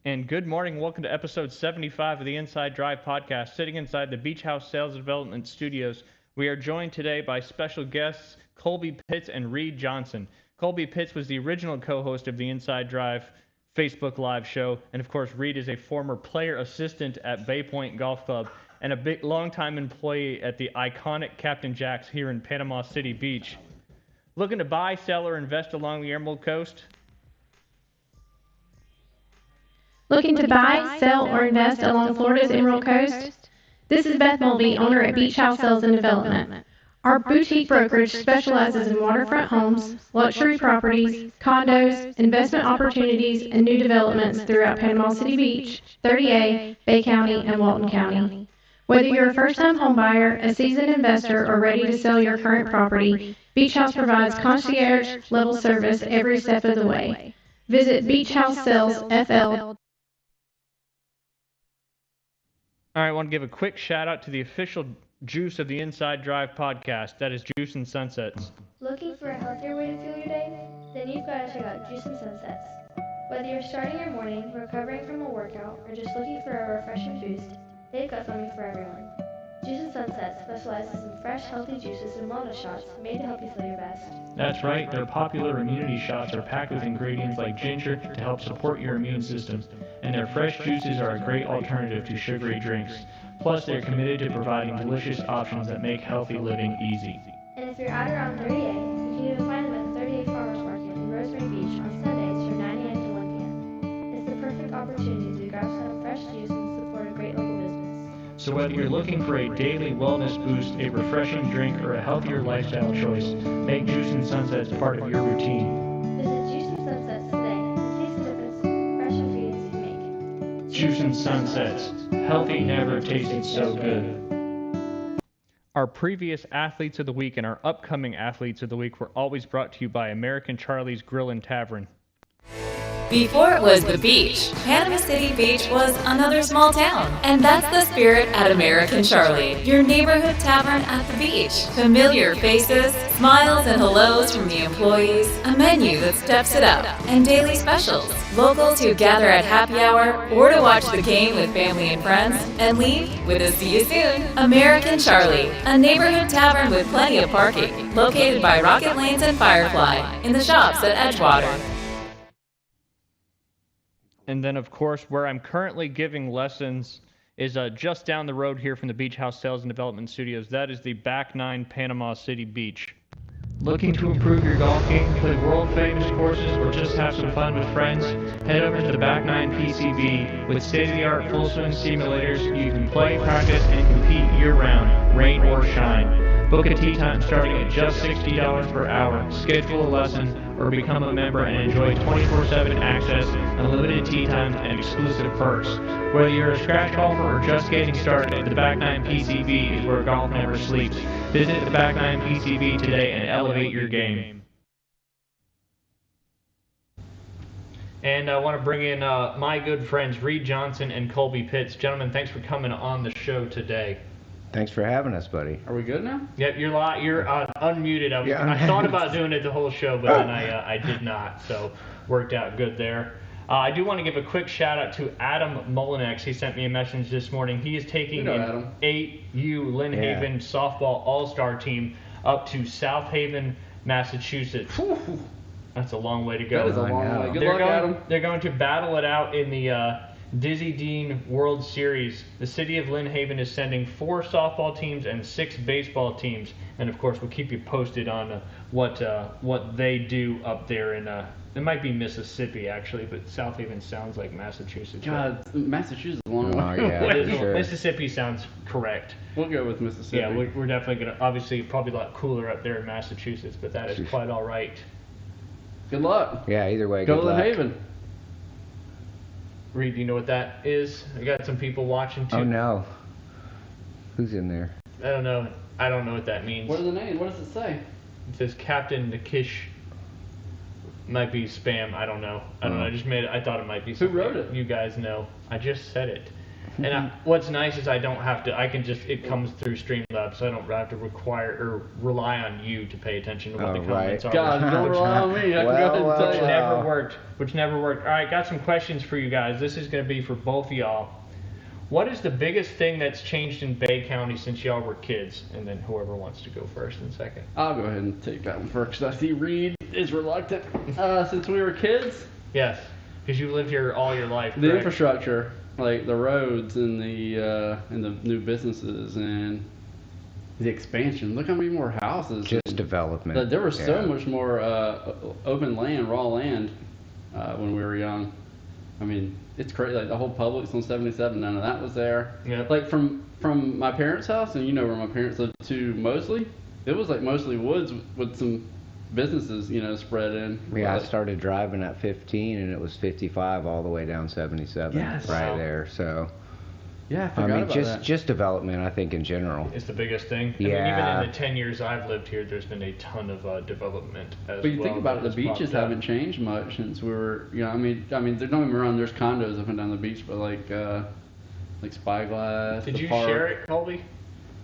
And good morning. Welcome to episode 75 of the Inside Drive podcast. Sitting inside the Beach House Sales and Development Studios, we are joined today by special guests Colby Pitts and Reid Johnson. Colby Pitts was the original co-host of the Inside Drive Facebook Live show, and of course, Reid is a former player assistant at Bay Point Golf Club and a big longtime employee at the iconic Captain Jack's here in Panama City Beach. Looking to buy, sell, or invest along the Emerald Coast? Looking to buy, sell, or invest along Florida's Emerald Coast? This is Beth Mulvey, owner at Beach House Sales and Development. Our boutique brokerage specializes in waterfront homes, luxury properties, condos, investment opportunities, and new developments throughout Panama City Beach, 30A, Bay County, and Walton County. Whether you're a first-time home buyer, a seasoned investor, or ready to sell your current property, Beach House provides concierge-level service every step of the way. Visit Beach House Sales FL. All right, I want to give a quick shout out to the official juice of the Inside Drive podcast. That is Juice and Sunsets. Looking for a healthier way to fuel your day? Then you've got to check out Juice and Sunsets. Whether you're starting your morning, recovering from a workout, or just looking for a refreshing boost, they've got something for everyone. Juice and Sunsets specializes in fresh, healthy juices and wellness shots made to help you feel your best. That's right, their popular immunity shots are packed with ingredients like ginger to help support your immune system, and their fresh juices are a great alternative to sugary drinks. Plus, they're committed to providing delicious options that make healthy living easy. And if you're out around 30A, you can even find them at the 30A Farmers Market in Rosemary Beach on Sundays from 9 a.m. to 1 p.m. It's the perfect opportunity to grab some fresh juice and support a great local business. So whether you're looking for a daily wellness boost, a refreshing drink, or a healthier lifestyle choice, make Juice and Sunsets part of your routine. Visit Juice and Sunsets today and taste the difference fresh ingredients can make. Juice and Sunsets. Healthy never tasted so good. Our previous Athletes of the Week and our upcoming Athletes of the Week were always brought to you by American Charlie's Grill and Tavern. Before it was the beach, Panama City Beach was another small town. And that's the spirit at American Charlie, your neighborhood tavern at the beach. Familiar faces, smiles and hellos from the employees, a menu that steps it up, and daily specials. Locals who gather at happy hour or to watch the game with family and friends and leave with a see you soon. American Charlie, a neighborhood tavern with plenty of parking, located by Rocket Lanes and Firefly, in the shops at Edgewater. And then, of course, where I'm currently giving lessons is just down the road here from the Beach House Sales and Development Studios. That is the Back 9 Panama City Beach. Looking to improve your golf game, play world-famous courses, or just have some fun with friends? Head over to the Back 9 PCB. With state-of-the-art full-swing simulators, you can play, practice, and compete year-round, rain or shine. Book a tee time starting at just $60 per hour. Schedule a lesson or become a member and enjoy 24/7 access, unlimited tee times, and exclusive perks. Whether you're a scratch golfer or just getting started, the Back 9 PCB is where golf never sleeps. Visit the Back 9 PCB today and elevate your game. And I want to bring in my good friends Reid Johnson and Colby Pitts. Gentlemen, thanks for coming on the show today. Thanks for having us, buddy. Are we good now? Yep, you're unmuted. I thought about doing it the whole show, but then I did not, so worked out good there. I do want to give a quick shout out to Adam Mullinex. He sent me a message this morning. He is taking an 8U Lynn Haven softball all-star team up to South Haven, Massachusetts. Whew. That's a long way to go. That is a long way. Good luck, Adam. They're going to battle it out in the Dizzy Dean World Series. The city of Lynn Haven is sending 4 softball teams and 6 baseball teams, and of course we'll keep you posted on what they do up there in it might be Mississippi actually, but South Haven sounds like Massachusetts. God, Massachusetts is a long way. Oh, yeah, sure. Mississippi sounds correct. We'll go with Mississippi. Yeah, we're definitely gonna. Obviously, probably a lot cooler up there in Massachusetts, but that is quite all right. Good luck. Yeah, either way, Go good to Lynn luck. Haven. Reid, do you know what that is? I got some people watching too. Oh, no. Who's in there? I don't know what that means. What is the name? What does it say? It says Captain Nikish. Might be spam. I don't know. I just made it. I thought it might be. Who Something wrote it? You guys know. I just said it. And what's nice is I don't have to. I can just. It comes through Streamlabs, so I don't have to require or rely on you to pay attention to what the comments are. God, don't rely on me. I can go ahead and tell Which you. never worked. Which never worked. All right, got some questions for you guys. This is going to be for both of y'all. What is the biggest thing that's changed in Bay County since y'all were kids? And then whoever wants to go first and second. I'll go ahead and take that one first, 'cause I see Reid is reluctant. Since we were kids, Yes, because you lived here all your life. the correct? infrastructure, like the roads and the new businesses and the expansion. Look how many more houses. Just development. There was so Yeah. much more open land, raw land, when we were young. I mean, it's crazy. Like the whole Publix on 77, none of that was there. Yep. Like from my parents' house, and you know where my parents lived, to Mosley, it was like mostly woods with some businesses, spread in. Yeah, I Like, started driving at 15 and it was 55 all the way down 77. Yes. Right Wow. there. So, yeah, I I forgot mean, about just that. just development, I think, in general. Is the biggest thing. I mean, Yeah. even in the 10 years I've lived here, there's been a ton of development as But you well. think about it, that the has beaches popped up. haven't changed much since we were, I mean, don't get me wrong, there's condos up and down the beach, but like Spyglass, Did the you park. share it, Colby?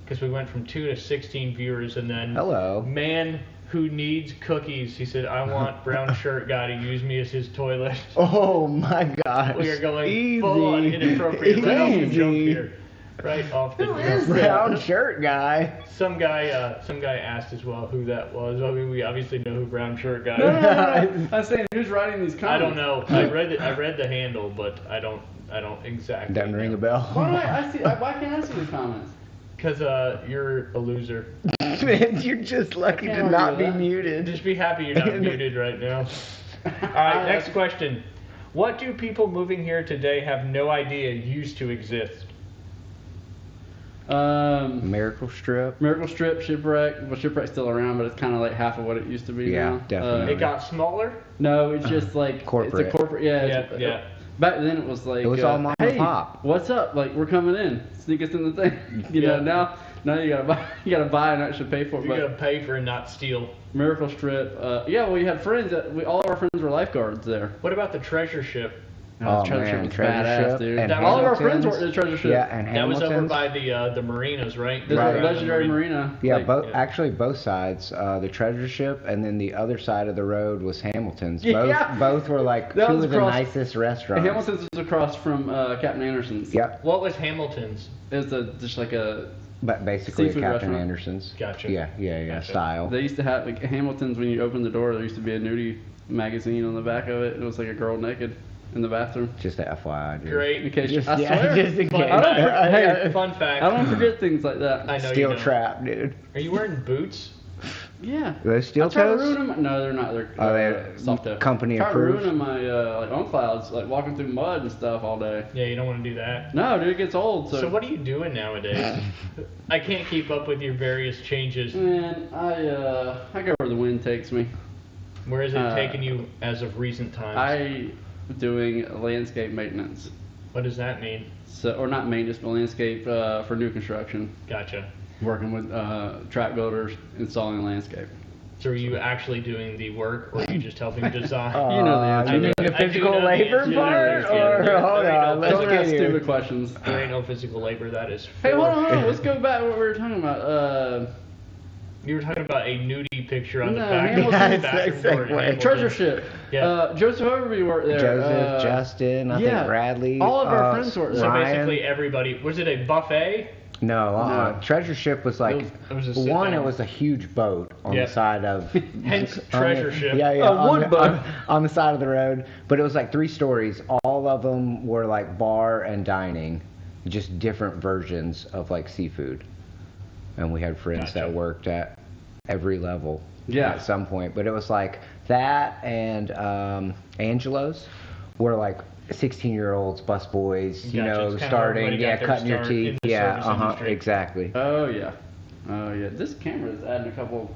Because we went from 2 to 16 viewers, and then Hello. man who needs cookies. He said, "I want brown shirt guy to use me as his toilet." Oh my gosh. We are going Easy. full on inappropriate right off the jump Easy. here. Right off the jump. Brown shirt guy. Some guy asked as well who that was. I mean, we obviously know who brown shirt guy No, is. no. I'm saying, who's writing these comments? I don't know. I read the handle, but I don't exactly. Doesn't ring a bell. Why can't I see these comments? Because you're a loser. Man, you're just lucky to can't not argue be that. muted. Just be happy you're not muted right now. All right, next question. What do people moving here today have no idea used to exist? Miracle Strip. Miracle Strip, Shipwreck. Well, Shipwreck's still around, but it's kind of like half of what it used to be Yeah, now. definitely. It got smaller? No, it's just like Corporate. It's a corporate. Yeah. it's- Yeah. Back then it was like It was all mom and hey, pop. what's up? Like we're coming in. Sneak us in the thing. You Yeah. know now you gotta buy and actually pay for it. You But gotta pay for and not steal. Miracle Strip. Yeah, well you had friends all of our friends were lifeguards there. What about the treasure ship? Oh, Treasure Ship man, was Treasure badass, Ship dude. and All of our friends Hamilton's. worked at Treasure Ship. Yeah, and That was over Hamilton's. by the marinas, right? This Right. was Legendary Marina. Yeah, Like, actually both sides. The Treasure Ship and then the other side of the road was Hamilton's. Yeah. Both were like That two was of the across- nicest restaurants. Hamilton's was across from Captain Anderson's. Yep, What was Hamilton's? It was just like a. but basically Seafood Captain restaurant. Anderson's. Gotcha. Yeah, Gotcha. style. They used to have like Hamilton's when you opened the door. There used to be a nudie magazine on the back of it. It was like a girl naked in the bathroom. Just a FYI, dude. Great. In case Just, I swear. just in Fun case. I don't fact. hey, Fun fact. I don't forget things like that. I know Steel you don't. trap, dude. Are you wearing boots? Yeah. Are those steel I try to toes? ruin them. No, they're not. They're Are they soft toe. company try approved? to ruin my like on clouds, like walking through mud and stuff all day. Yeah, you don't want to do that. No, dude, it gets old. So, So what are you doing nowadays? I can't keep up with your various changes. man, I go where the wind takes me. Where is it taking you as of recent times? I doing landscape maintenance. What does that mean? So, or not maintenance, but landscape for new construction. Gotcha. Working with track builders, installing landscape. So are you actually doing the work, or are you just helping design? You know the answer. You mean I the do physical know the labor answer. part? Yeah, Or, there hold ain't no on, let's Don't get ask here. stupid questions. There ain't no physical labor. That is. Hey, hold for- on. Let's go back to what we were talking about. You were talking about a nudie picture on the No, back Hamilton- of the Yeah, bathroom it's door. at like Hamilton. Treasure Ship. Yeah. Joseph Overby worked there. Joseph, Justin, I yeah. think Bradley. All of our friends worked there. So Ryan. basically everybody. Was it a buffet? No, No. Treasure Ship was like It was a sit one. down. It was a huge boat on Yep. the side of. Hence on Treasure the- Ship. Yeah, yeah. A on wood the- boat. on the side of the road, but it was like 3 stories. All of them were like bar and dining, just different versions of like seafood. And we had friends Gotcha. that worked at every level. Yeah. At some point, but it was like that and Angelo's were like 16-year-olds, bus boys, you Gotcha. know, It's kinda starting, everybody got yeah, their cutting your start in teeth, the yeah, service industry. exactly. Oh yeah. Oh yeah. This camera is adding a couple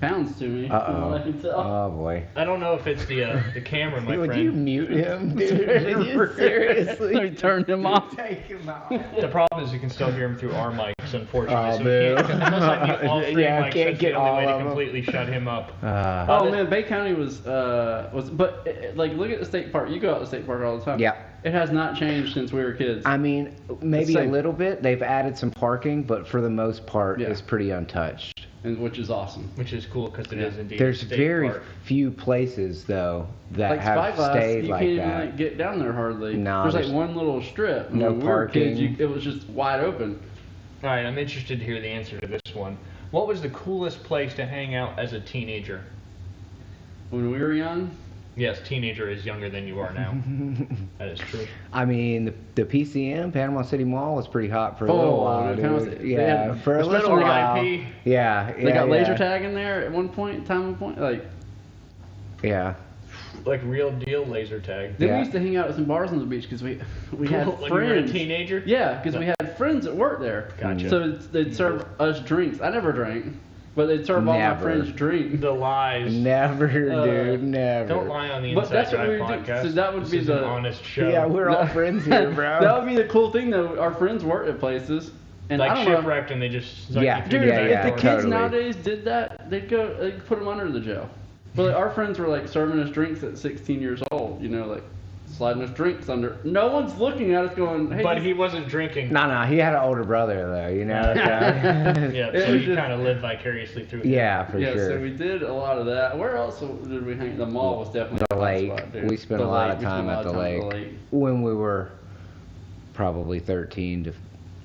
pounds to me. Uh from what I can tell. oh boy. I don't know if it's the camera, my Would friend. you mute him, dude? Would you seriously? Let me turn him off. Take him out. The problem is you can still hear him through our mics, unfortunately. Oh, so we can't, boo. unless I mute all 3 Yeah, mics, can't that's get the only way all to of 'em. completely shut him up. Oh man, Bay County was but like look at the state park. You go out to the state park all the time. Yeah. It has not changed since we were kids. I mean, maybe a same. little bit. They've added some parking, but for the most part, Yeah. it's pretty untouched. Which is awesome. Which is cool because it is indeed. There's a state very park. few places though that Like have Spyglass, stayed you like can't even that. like, get down there hardly. No, there's like there's one little strip. no When we were kids, parking. it was just wide open. All right, I'm interested to hear the answer to this one. What was the coolest place to hang out as a teenager? When we were young, Yes, teenager is younger than you are now. That is true. I mean, the PCM, Panama City Mall, was pretty hot for a little while. the Panama dude. City- Yeah, they for a had- little especially while. RIP. Yeah, they got yeah. laser tag in there at one point. Like Yeah. Like real deal laser tag. then we Yeah. used to hang out at some bars on the beach because we had When you were a friends. teenager? Yeah, because we had friends that worked there. Gotcha. So they'd serve us drinks. I never drank, but they'd serve all my Never. friends drinks. The lies. Never, dude, never. Don't lie on the But Inside that's what Drive we would do. podcast. So that would This be is the- an honest show. Yeah, we're all friends here, bro. That would be the cool thing though. Our friends worked at places, and I like don't know. shipwrecked and they just suck Yeah, you through Dude, the yeah, back if the door. kids totally. nowadays did that, they'd put them under the jail. But like, our friends were like serving us drinks at 16 years old, you know, like sliding us drinks under. No one's looking at us going, hey. But he wasn't drinking. No, he had an older brother though, you know. So. Yeah, It so was you just- kind of live vicariously through him. Yeah, for yeah, sure. so we did a lot of that. Where else did we hang? The mall was definitely The a hot lake. spot, dude. We spent The a lot lake. of We spent time a lot at of the time lake when we were probably 13 to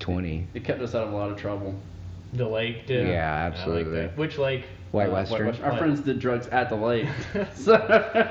20. It kept us out of a lot of trouble. The lake did. Yeah, I like absolutely. that. Which lake? White White Western. Western. Our What? friends did drugs at the lake. So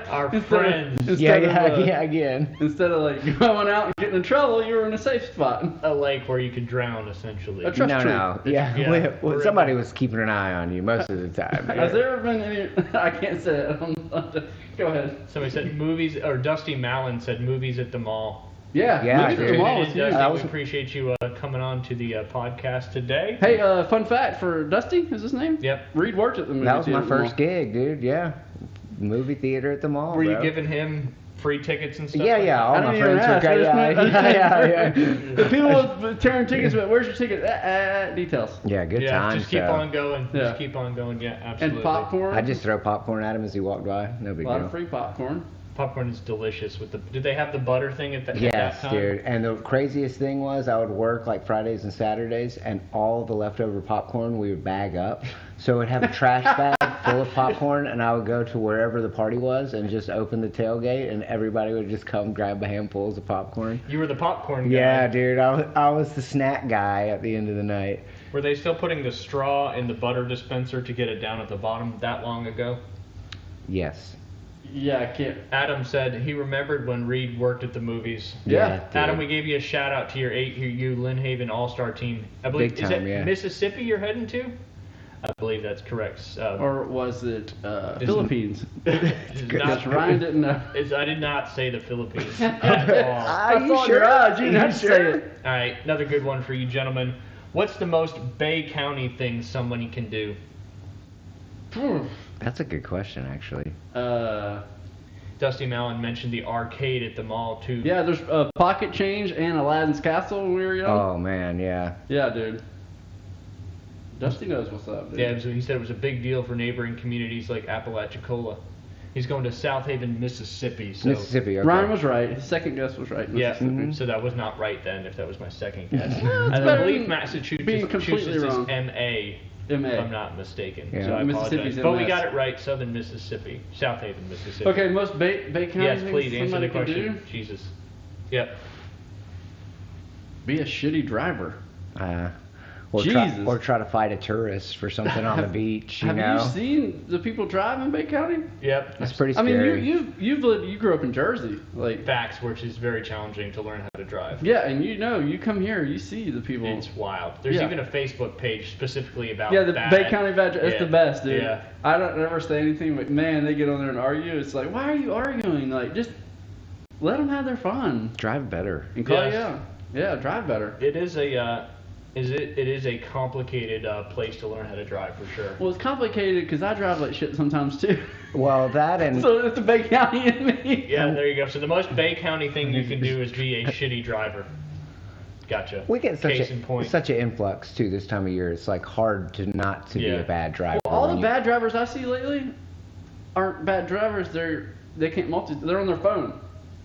Our instead of- friends. Yeah, instead of, yeah, again. Instead of like going out and getting in trouble, you were in a safe spot. A lake where you could drown, essentially. A trust No, tree. no. Yeah, Yeah. somebody was keeping an eye on you most of the time. Has there ever been any? I can't say it. Go ahead. Somebody said movies, or Dusty Mallon said movies at the mall. Yeah, Yeah, movies at dude. the mall And was huge. Dusty, That we was- appreciate you coming on to the podcast today. Hey, fun fact for Dusty is his name? Yep. Reid worked at the movie That was theater my at the mall. first gig, dude. Yeah, movie theater at the mall. Were you bro. giving him free tickets and stuff? Yeah, like yeah. that? All I my didn't even friends were ask. I great. just Yeah, went- yeah. The people with tearing tickets, but where's your ticket? Details. Yeah, good Yeah, times. just keep though. on going. Yeah. Just keep on going. Yeah, absolutely. And popcorn. I just throw popcorn at him as he walked by. No big a lot deal. of free popcorn. Popcorn is delicious. With the, did they have the butter thing at, at Yes, that time? dude. And the craziest thing was I would work like Fridays and Saturdays, and all the leftover popcorn we would bag up. So we'd have a trash bag full of popcorn, and I would go to wherever the party was and just open the tailgate, and everybody would just come grab handfuls of popcorn. You were the popcorn guy. Yeah, dude. I was the snack guy at the end of the night. Were they still putting the straw in the butter dispenser to get it down at the bottom that long ago? Yes. Yeah, I can't. Adam said he remembered when Reid worked at the movies. Yeah. dude. Adam, we gave you a shout out to your 8U Lynn Haven All-Star team. I believe Big is time, it yeah. Mississippi you're heading to? I believe that's correct. Or was it Philippines? it's Because not, Ryan didn't know. I did not say the Philippines at all. Are saw your eyes. You didn't have to say it. All right, another good one for you gentlemen. What's the most Bay County thing somebody can do? That's a good question, actually. Dusty Mallon mentioned the arcade at the mall too. Yeah, there's pocket change and Aladdin's Castle when we were young. Oh man, yeah. Yeah, dude. Dusty knows what's up, dude. Yeah, so he said it was a big deal for neighboring communities like Apalachicola. He's going to South Haven, Mississippi. So Mississippi. Okay. Ryan was right. His second guess was right. yeah, Mississippi. so that was not right then. If that was my second guess, Well, it's and I better believe than Massachusetts being completely is wrong. M.A. M.A. If I'm not mistaken. Yeah. So I Mississippi's apologize. But we MS. got it right. Southern Mississippi, South Haven, Mississippi. Okay, most Bay County Yes, things please answer somebody the can question. do? Jesus. Yep. Be a shitty driver. Jesus. Or try to fight a tourist for something on the beach. You Have know, you seen the people drive in Bay County? Yep. it's pretty I mean, scary. you grew up in Jersey, like Facts, which is very challenging to learn how to drive. yeah, and you come here, you see the people. It's wild. There's Yeah. even a Facebook page specifically about Yeah, the bad. Bay County Badger, it's Yeah. the best, dude. Yeah. I don't ever say anything, but man, they get on there and argue. It's like, why are you arguing? Like, just let them have their fun. Drive better. And call Yes. yeah, drive better. It is a it is a complicated place to learn how to drive for sure. Well, it's complicated because I drive like shit sometimes too. Well, that and So it's the Bay County in me. Yeah, there you go. So the most Bay County thing you can do is be a shitty driver. Gotcha. we get Case in point. such an influx too this time of year. It's like hard to not to be Yeah. a bad driver. Well, all when the you- bad drivers I see lately aren't bad drivers. They can't they're on their phone.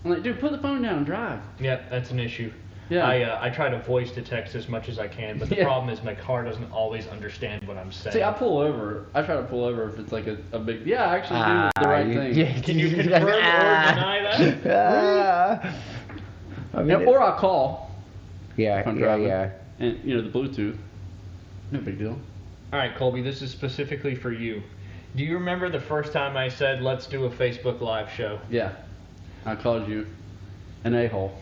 I'm like, dude, put the phone down and drive. Yeah, that's an issue. Yeah. I try to voice to text as much as I can, but the problem is my car doesn't always understand what I'm saying. See, I pull over. I try to pull over if it's like a big. Yeah, I actually do the right thing. Yeah, Can you confirm or deny that? I mean, Or I'll call. yeah, if I'm yeah, driving. yeah. And the Bluetooth. No big deal. All right, Colby, this is specifically for you. Do you remember the first time I said, let's do a Facebook Live show? Yeah. I called you an a-hole.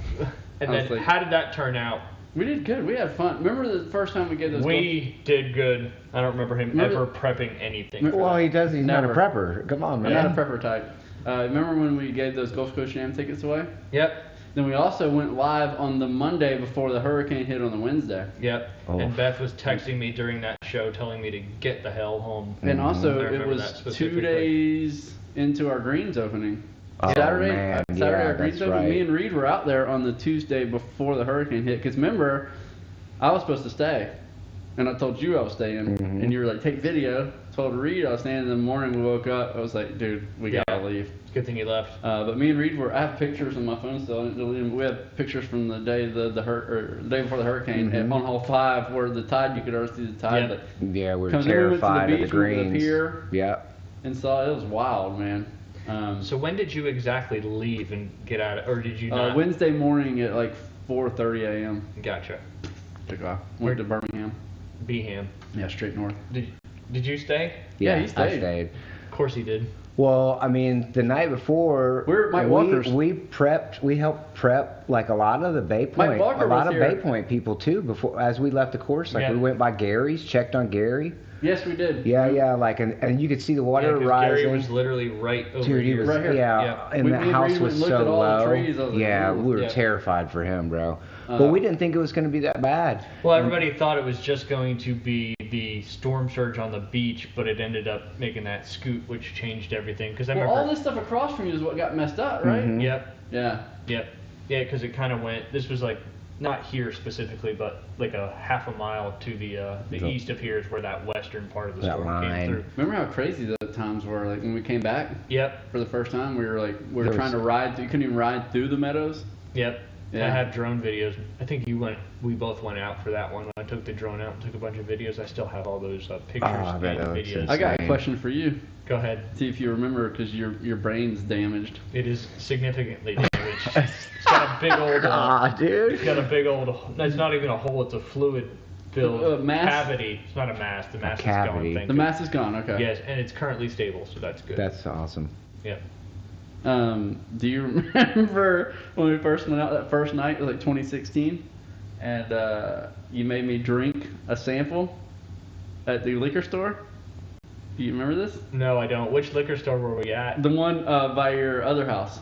And then how did that turn out? We did good. We had fun. Remember the first time we gave those? We did good. I don't remember him ever prepping anything. Well, he does. He's Never. not a prepper. Come on, I'm man. not a prepper type. Remember when we gave those Gulf Coast Jam tickets away? Yep. Then we also went live on the Monday before the hurricane hit on the Wednesday. Yep. Oh. And Beth was texting me during that show telling me to get the hell home. And also, I it remember was that 2 specifically. days into our greens opening. Oh, Saturday, man. Saturday Yeah, our greens that's opened. right. Me and Reid were out there on the Tuesday before the hurricane hit. Because remember, I was supposed to stay. And I told you I was staying. Mhm. And you were like, take video. Told Reid I was staying. In the morning we woke up. I was like, dude, we gotta leave. It's a good thing you left. But me and Reid I have pictures on my phone still. I didn't delete them. We have pictures from the day the day before the hurricane Mhm. on hole 5 where the tide, you could already see the tide. Yep. But Yeah, we're Come- then we went to the terrified of the beach, we went to the greens. pier. Yeah. and saw it was wild, man. So when did you exactly leave and get out of, or did you not? Wednesday morning at like 4:30 a.m. Gotcha. Took off. Went to Birmingham. Beham. Yeah, straight north. Did you stay? Yeah, he I stayed. stayed. Of course he did. Well, I mean, the night before, We're at Mike Walker's. we helped prep like a lot of the Bay Point, Walker a lot was of here. Bay Point people too. Before, as we left the course, like Yeah. we went by Gary's, checked on Gary. Yes, we did. Yeah, like, and you could see the water 'cause rising. Gary was literally right over Dude, he here. was, Right here. yeah, Yeah. and We- the me and house Reid was went and looked so at all the low. trees. I was like, Yeah, ooh. we were Yeah. terrified for him, bro. But we didn't think it was going to be that bad. Well, everybody thought it was just going to be the storm surge on the beach, but it ended up making that scoot, which changed everything. Because I Well, remember. all this stuff across from you is what got messed up, right? Mhm. Yep. Yeah. Yep. Yeah, because it kind of went. This was like not here specifically, but like a half a mile to the east of here is where that western part of the That storm line. came through. Remember how crazy the times were? Like when we came back Yep. for the first time, we were There was- trying to ride. You couldn't even ride through the meadows. Yep. Yeah. I have drone videos. I think we both went out for that one. I took the drone out and took a bunch of videos. I still have all those pictures Oh, I bet and that looks videos. I got a Insane. question for you. Go ahead. See if you remember, because your brain's damaged. It is significantly damaged. It's got a big old. Ah, dude. It's got a big old. It's not even a hole. It's a fluid-filled mass? cavity. It's not a mass. The mass is cavity. gone. Thank The you. mass is gone. Okay. Yes, and it's currently stable, so that's good. That's awesome. Yep. Do you remember when we first went out that first night? It was like 2016, and you made me drink a sample at the liquor store. Do you remember this? No, I don't. Which liquor store were we at? The one by your other house.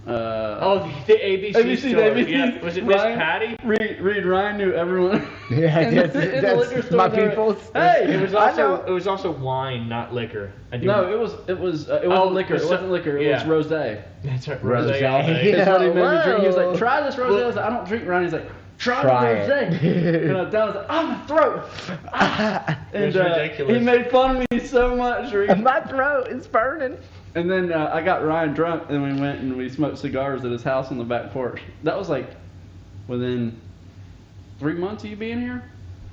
Oh, the ABC, ABC, store. ABC. Yeah. Was it Miss Ryan- Patty? Reid Ryan knew everyone. Yeah, in that's, the that's liquor store my there. people. Hey, It was I also know. it was also wine, not liquor. I do. No, it wasn't Oh, liquor. It so- wasn't liquor. It yeah. was rosé. That's right. Rosé. Rosé all day. Yeah. That's what he made me drink. He was whoa. like, "Try this rosé." I was like, "I don't drink Ryan." He's like, "Try Try the rosé." it. And I was like, "Oh, my throat!" And It's ridiculous. he made fun of me so much. Reid. My throat is burning. And then I got Ryan drunk, and we went and we smoked cigars at his house on the back porch. That was like within 3 months of you being here.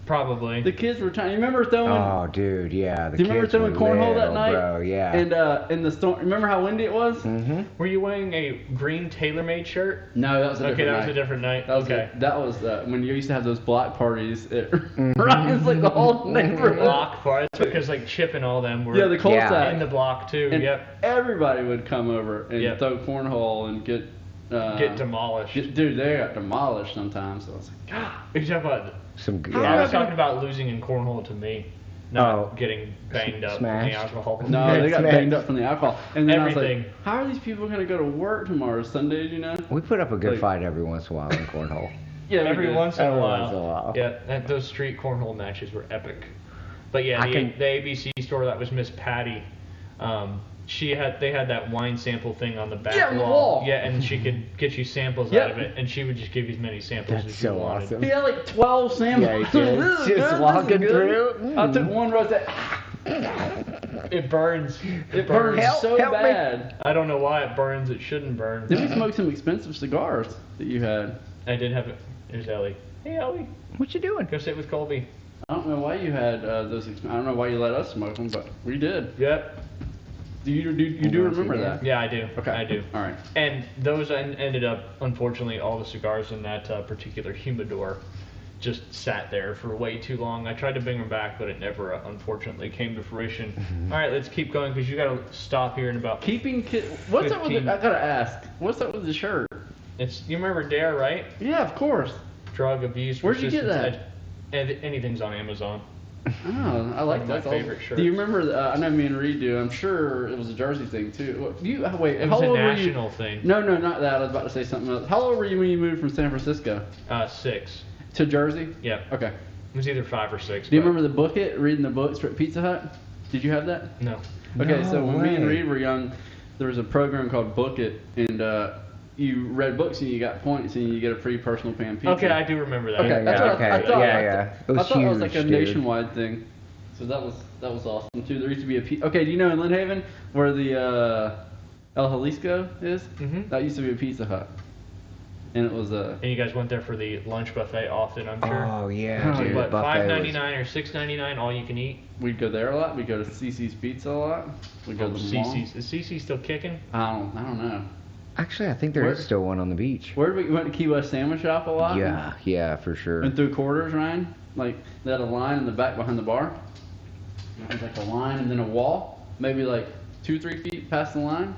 Probably. The kids were trying. You remember throwing? Oh, dude, yeah. The Do you remember kids throwing were cornhole that little, night? bro, yeah. And in the storm, remember how windy it was? Mm-hmm. Were you wearing a green TaylorMade shirt? No, that was a different Okay, that night. was a different night. That was Okay. that was when you used to have those block parties. Ryan's like the whole neighborhood. Block party. That's because like Chip and all them were Yeah, the cold Yeah. stack. in the block too. And Yep. everybody would come over and Yep. throw cornhole and get Demolished. Dude, they got demolished sometimes. So I was like, God. What are you talking about? Some good. I Yeah. was talking about losing in cornhole to me, not Oh. getting banged up from the Smashed. alcohol. No, they got Smash. banged up from the alcohol. And then I was Everything. like, how are these people going to go to work tomorrow? Sundays, you know? We put up a good Like- fight every once in a while in cornhole. Yeah, we Every did. once in a Every while. once in a while. Yeah, those street cornhole matches were epic. But yeah, I can- the ABC store that was Miss Patty. They had that wine sample thing on the back Yeah, on the wall. Yeah, and she could get you samples Yep. out of it, and she would just give you as many samples That's as you so wanted. awesome. He had like 12 samples. Yeah, he did. This is Just good, walking this is good. through. I took one rose. It burns. It burns so help me. bad. I don't know why it burns. It shouldn't burn. Then we smoked some expensive cigars that you had. I did have it. There's Ellie. Hey, Ellie. What you doing? Go sit with Colby. I don't know why you had those. I don't know why you let us smoke them, but we did. Yep. Do you do remember that? Yeah, I do. Okay. I do. All right. And those ended up, unfortunately, all the cigars in that particular humidor just sat there for way too long. I tried to bring them back, but it never, unfortunately, came to fruition. All right, let's keep going because you got to stop here in about. What's up with 15. I gotta ask. What's up with the shirt? You remember Dare, right? Yeah, of course. Drug abuse. Where'd you get resistance that? And anything's on Amazon. Oh, I like One of that. my That's favorite awesome. shirts. Do you remember? I know me and Reid do. I'm sure it was a Jersey thing too. Wait. It how was a old were national you? thing. No, not that. I was about to say something else. How old were you when you moved from San Francisco 6. to Jersey? Yeah. Okay. It was either 5 or 6. Do you remember the book it? Reading the books for Pizza Hut? Did you have that? No. Okay, No so when me and way. Reid were young, there was a program called Book It, and you read books and you got points and you get a free personal pan pizza. Okay, I do remember that. Okay, that's what I thought. Yeah. It was I thought huge, that was like a dude. nationwide thing. So that was awesome too. There used to be a okay. Do you know in Lynn Haven where the El Jalisco is? Mhm. That used to be a Pizza Hut, and it was a. And you guys went there for the lunch buffet often, I'm sure. Oh yeah, Oh, dude. What, buffet was- $5.99 or $6.99, all you can eat? We'd go there a lot. We'd go to CC's Pizza a lot. We'd go to the mall. CC's. Is CC still kicking? I don't know. Actually, I think there is still one on the beach. Where did we went to Key West Sandwich Shop a lot? Yeah, for sure. Went through quarters, Ryan. Like they had a line in the back behind the bar. It was like a line and then a wall, maybe like 2-3 feet past the line.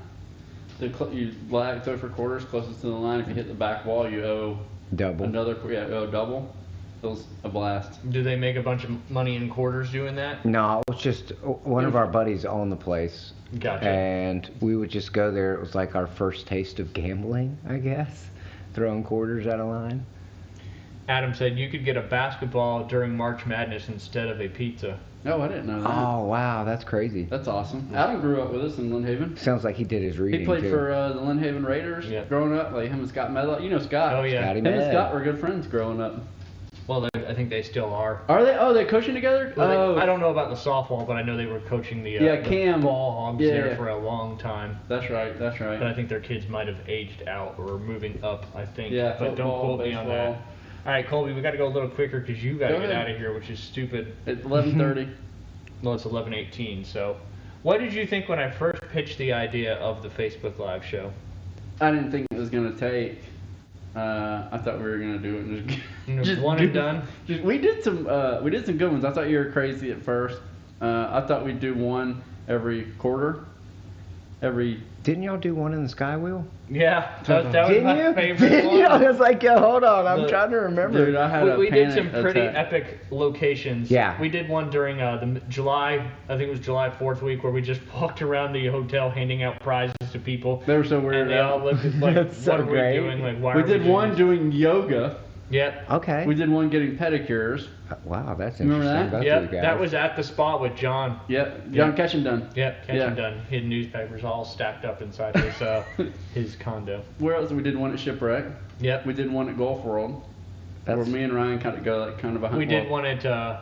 You throw for quarters closest to the line. If you hit the back wall, you owe Double. double. It was a blast. Do they make a bunch of money in quarters doing that? No, it was just one of our buddies owned the place. Gotcha. And we would just go there. It was like our first taste of gambling, I guess. Throwing quarters at a line. Adam said you could get a basketball during March Madness instead of a pizza. Oh, I didn't know that. Oh, wow, that's crazy. That's awesome. Adam grew up with us in Lynn Haven. Sounds like he did his reading, He played too. for the Lynn Haven Raiders growing up. Like him and Scott Medlock. You know Scott. Oh, yeah. Scotty Him and Med. Scott were good friends growing up. Well, I think they still are. Are they? Oh, they're coaching together? Well, I don't know about the softball, but I know they were coaching the, Yeah, the Cam. ball hogs Yeah, there yeah. for a long time. That's right. But I think their kids might have aged out or moving up, I think. Yeah, But don't football, quote me on baseball. that. All right, Colby, we got to go a little quicker because you got to Go get ahead. out of here, which is stupid. It's 11:30. Well, it's 11:18. So, what did you think when I first pitched the idea of the Facebook Live show? I didn't think it was gonna take. I thought we were gonna do it and just One and done? We did some good ones. I thought you were crazy at first. I thought we'd do one every quarter. Didn't y'all do one in the Sky Wheel? Yeah, that was Didn't my you? favorite Didn't one. you? I was like, yo, hold on. I'm The- trying to remember. Dude, I had We a did some panic pretty attack. epic locations. Yeah. We did one during the July, I think it was July 4th week, where we just walked around the hotel handing out prizes to people. They were so weird. And they all looked at, like, That's so what are great. we doing? Like, why We are did doing one this? doing yoga. Yep. Okay. We did one getting pedicures. Wow, that's Remember interesting. that? Both Yep. of you guys. That was at the spot with John. Yep. John Ketchum done. Yep. Catch Yeah. him done. Hidden newspapers all stacked up inside his condo. Where else? We did one at Shipwreck. Yep. We did one at Golf World. Where That's- me and Ryan kind of go like kind of behind. We did one at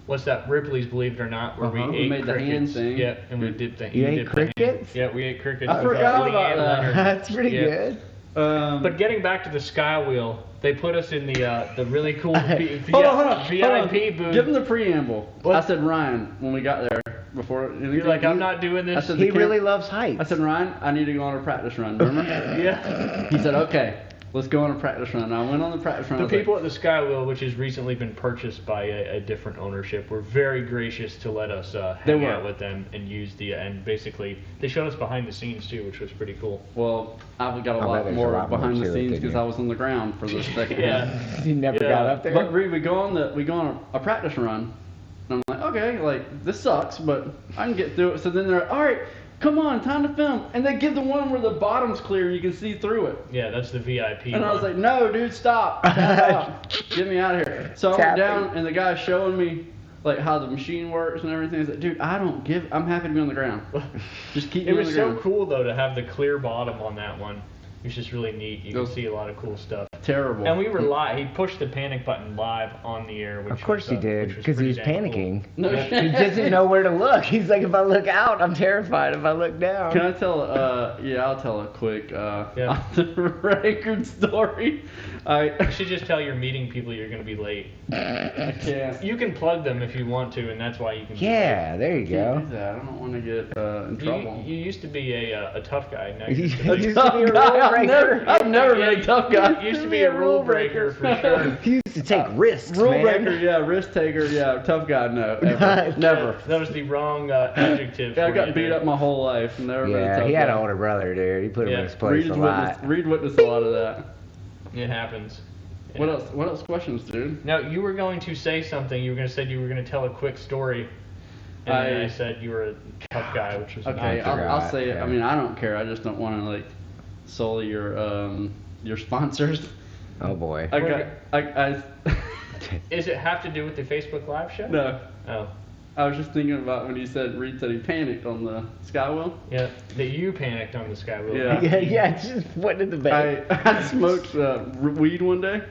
what's that? Ripley's, believe it or not, where Uh-huh. we We ate made the crickets. hand thing. Yep. And we did the. You ate did the hand. crickets? Yeah, we ate crickets. I with, forgot Leanne about that. Leonard. That's pretty Yeah. good. But getting back to the Sky Wheel, they put us in the really cool VIP hold on. booth. Give him the preamble. What? I said, Ryan, when we got there before. You're like, I'm not doing I this. said, He the really camp- loves heights. I said, Ryan, I need to go on a practice run. Remember? Yeah. He said, okay, let's go on a practice run. I went on the practice run. I The was like, people at the Sky Wheel, which has recently been purchased by a different ownership, were very gracious to let us They hang were. out with them and use and basically they showed us behind the scenes too, which was pretty cool. well, I've got a I bet lot there's more a lot more behind to the it scenes than because you. I was on the ground for the second Yeah. half. He never Yeah. got up there. But Reid, we go on a practice run, and I'm like, okay, like this sucks, but I can get through it. So then they're like, all right, come on, time to film, and they give the one where the bottom's clear, and you can see through it. Yeah, that's the VIP And one. I was like, no, dude, stop, tap out, get me out of here. So I went Tapping. down, and the guy's showing me like how the machine works and everything. I said, dude, I'm happy to be on the ground. Just keep me it on was the so ground. cool though to have the clear bottom on that one. It was just really neat. You It can was- see a lot of cool stuff. terrible. And we were live. He pushed the panic button live on the air. Which Of course was, he did, which because he was pretty dang panicking. cool. No He doesn't know where to look. He's like, if I look out, I'm terrified. If I look down. Can I tell? I'll tell a quick Yeah. off the record story. You should just tell your meeting people you're going to be late. I can't. You can plug them if you want to, and that's why you can. be Yeah, there you Can't do go. that. I don't want to get in late. trouble. You used to be a tough guy. Now You you're used just to be a rule breaker. I've never been a tough guy. You used to be a rule breaker for sure. He used to take risks, Rule man. breaker, yeah. Risk taker, yeah. Tough guy, no. Ever. Never. That was the wrong adjective. Yeah, I for got you beat there. up my whole life. Never been a Yeah, tough he had guy. an older brother, dude. He put him in Yeah. his place a lot. Reid witnessed a lot of that. It happens. What Yeah. else? What else? Questions, dude? No, you were going to say something. You were going to say you were going to tell a quick story, and then I said you were a tough guy, which was Okay, not I'll forgot, say it. yeah. I mean, I don't care. I just don't want to like sully your sponsors. Oh boy. I Is it have to do with the Facebook Live show? no. Oh, I was just thinking about when Reid said he panicked on the Skywheel. yeah. That you panicked on the Skywheel. Yeah. Yeah, just went in the bed. I smoked weed one day.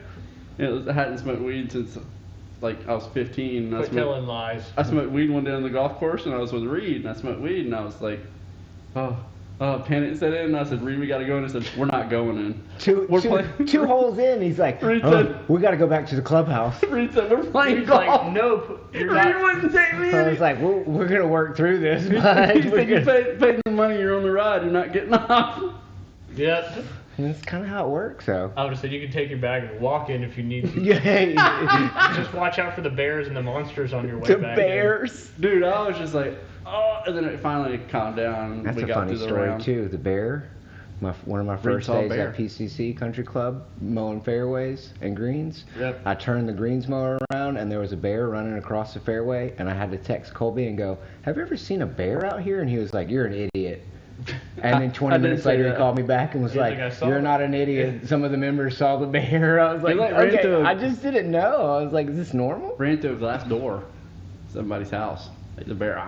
I hadn't smoked weed since like I was 15. And Quit telling lies. I smoked weed one day on the golf course, and I was with Reid, and I smoked weed, and I was like, panic set in, and I said, Reid, we gotta go in. I said, we're not going in. We're playing. Two holes in, he's like, Reid oh, said- we got to go back to the clubhouse. Reid said, we're playing He's golf. like, nope. You're Reid not. wouldn't take me I in. was like, we're going to work through this, bud. He said, you paid the money, you're on the ride, you're not getting off. Yep. That's kind of how it works, though. I would have said you can take your bag and walk in if you need to. Yeah, Just watch out for the bears and the monsters on your way the back. bears. Dude, I was just like, oh, and then it finally calmed down. And That's we a got funny through the story, round. too. The bear. One of my first saw a days bear. at PCC Country Club, mowing fairways and greens. Yep. I turned the greens mower around, and there was a bear running across the fairway, and I had to text Colby and go, have you ever seen a bear out here? And he was like, you're an idiot. And then 20 I did minutes say later, he that. called me back and was He's like, like, "I saw you're it." not an idiot. Some of the members saw the bear. I was like, like, ran okay, into a- I just didn't know. I was like, is this normal? Ran through a glass door, somebody's house. Like the bear.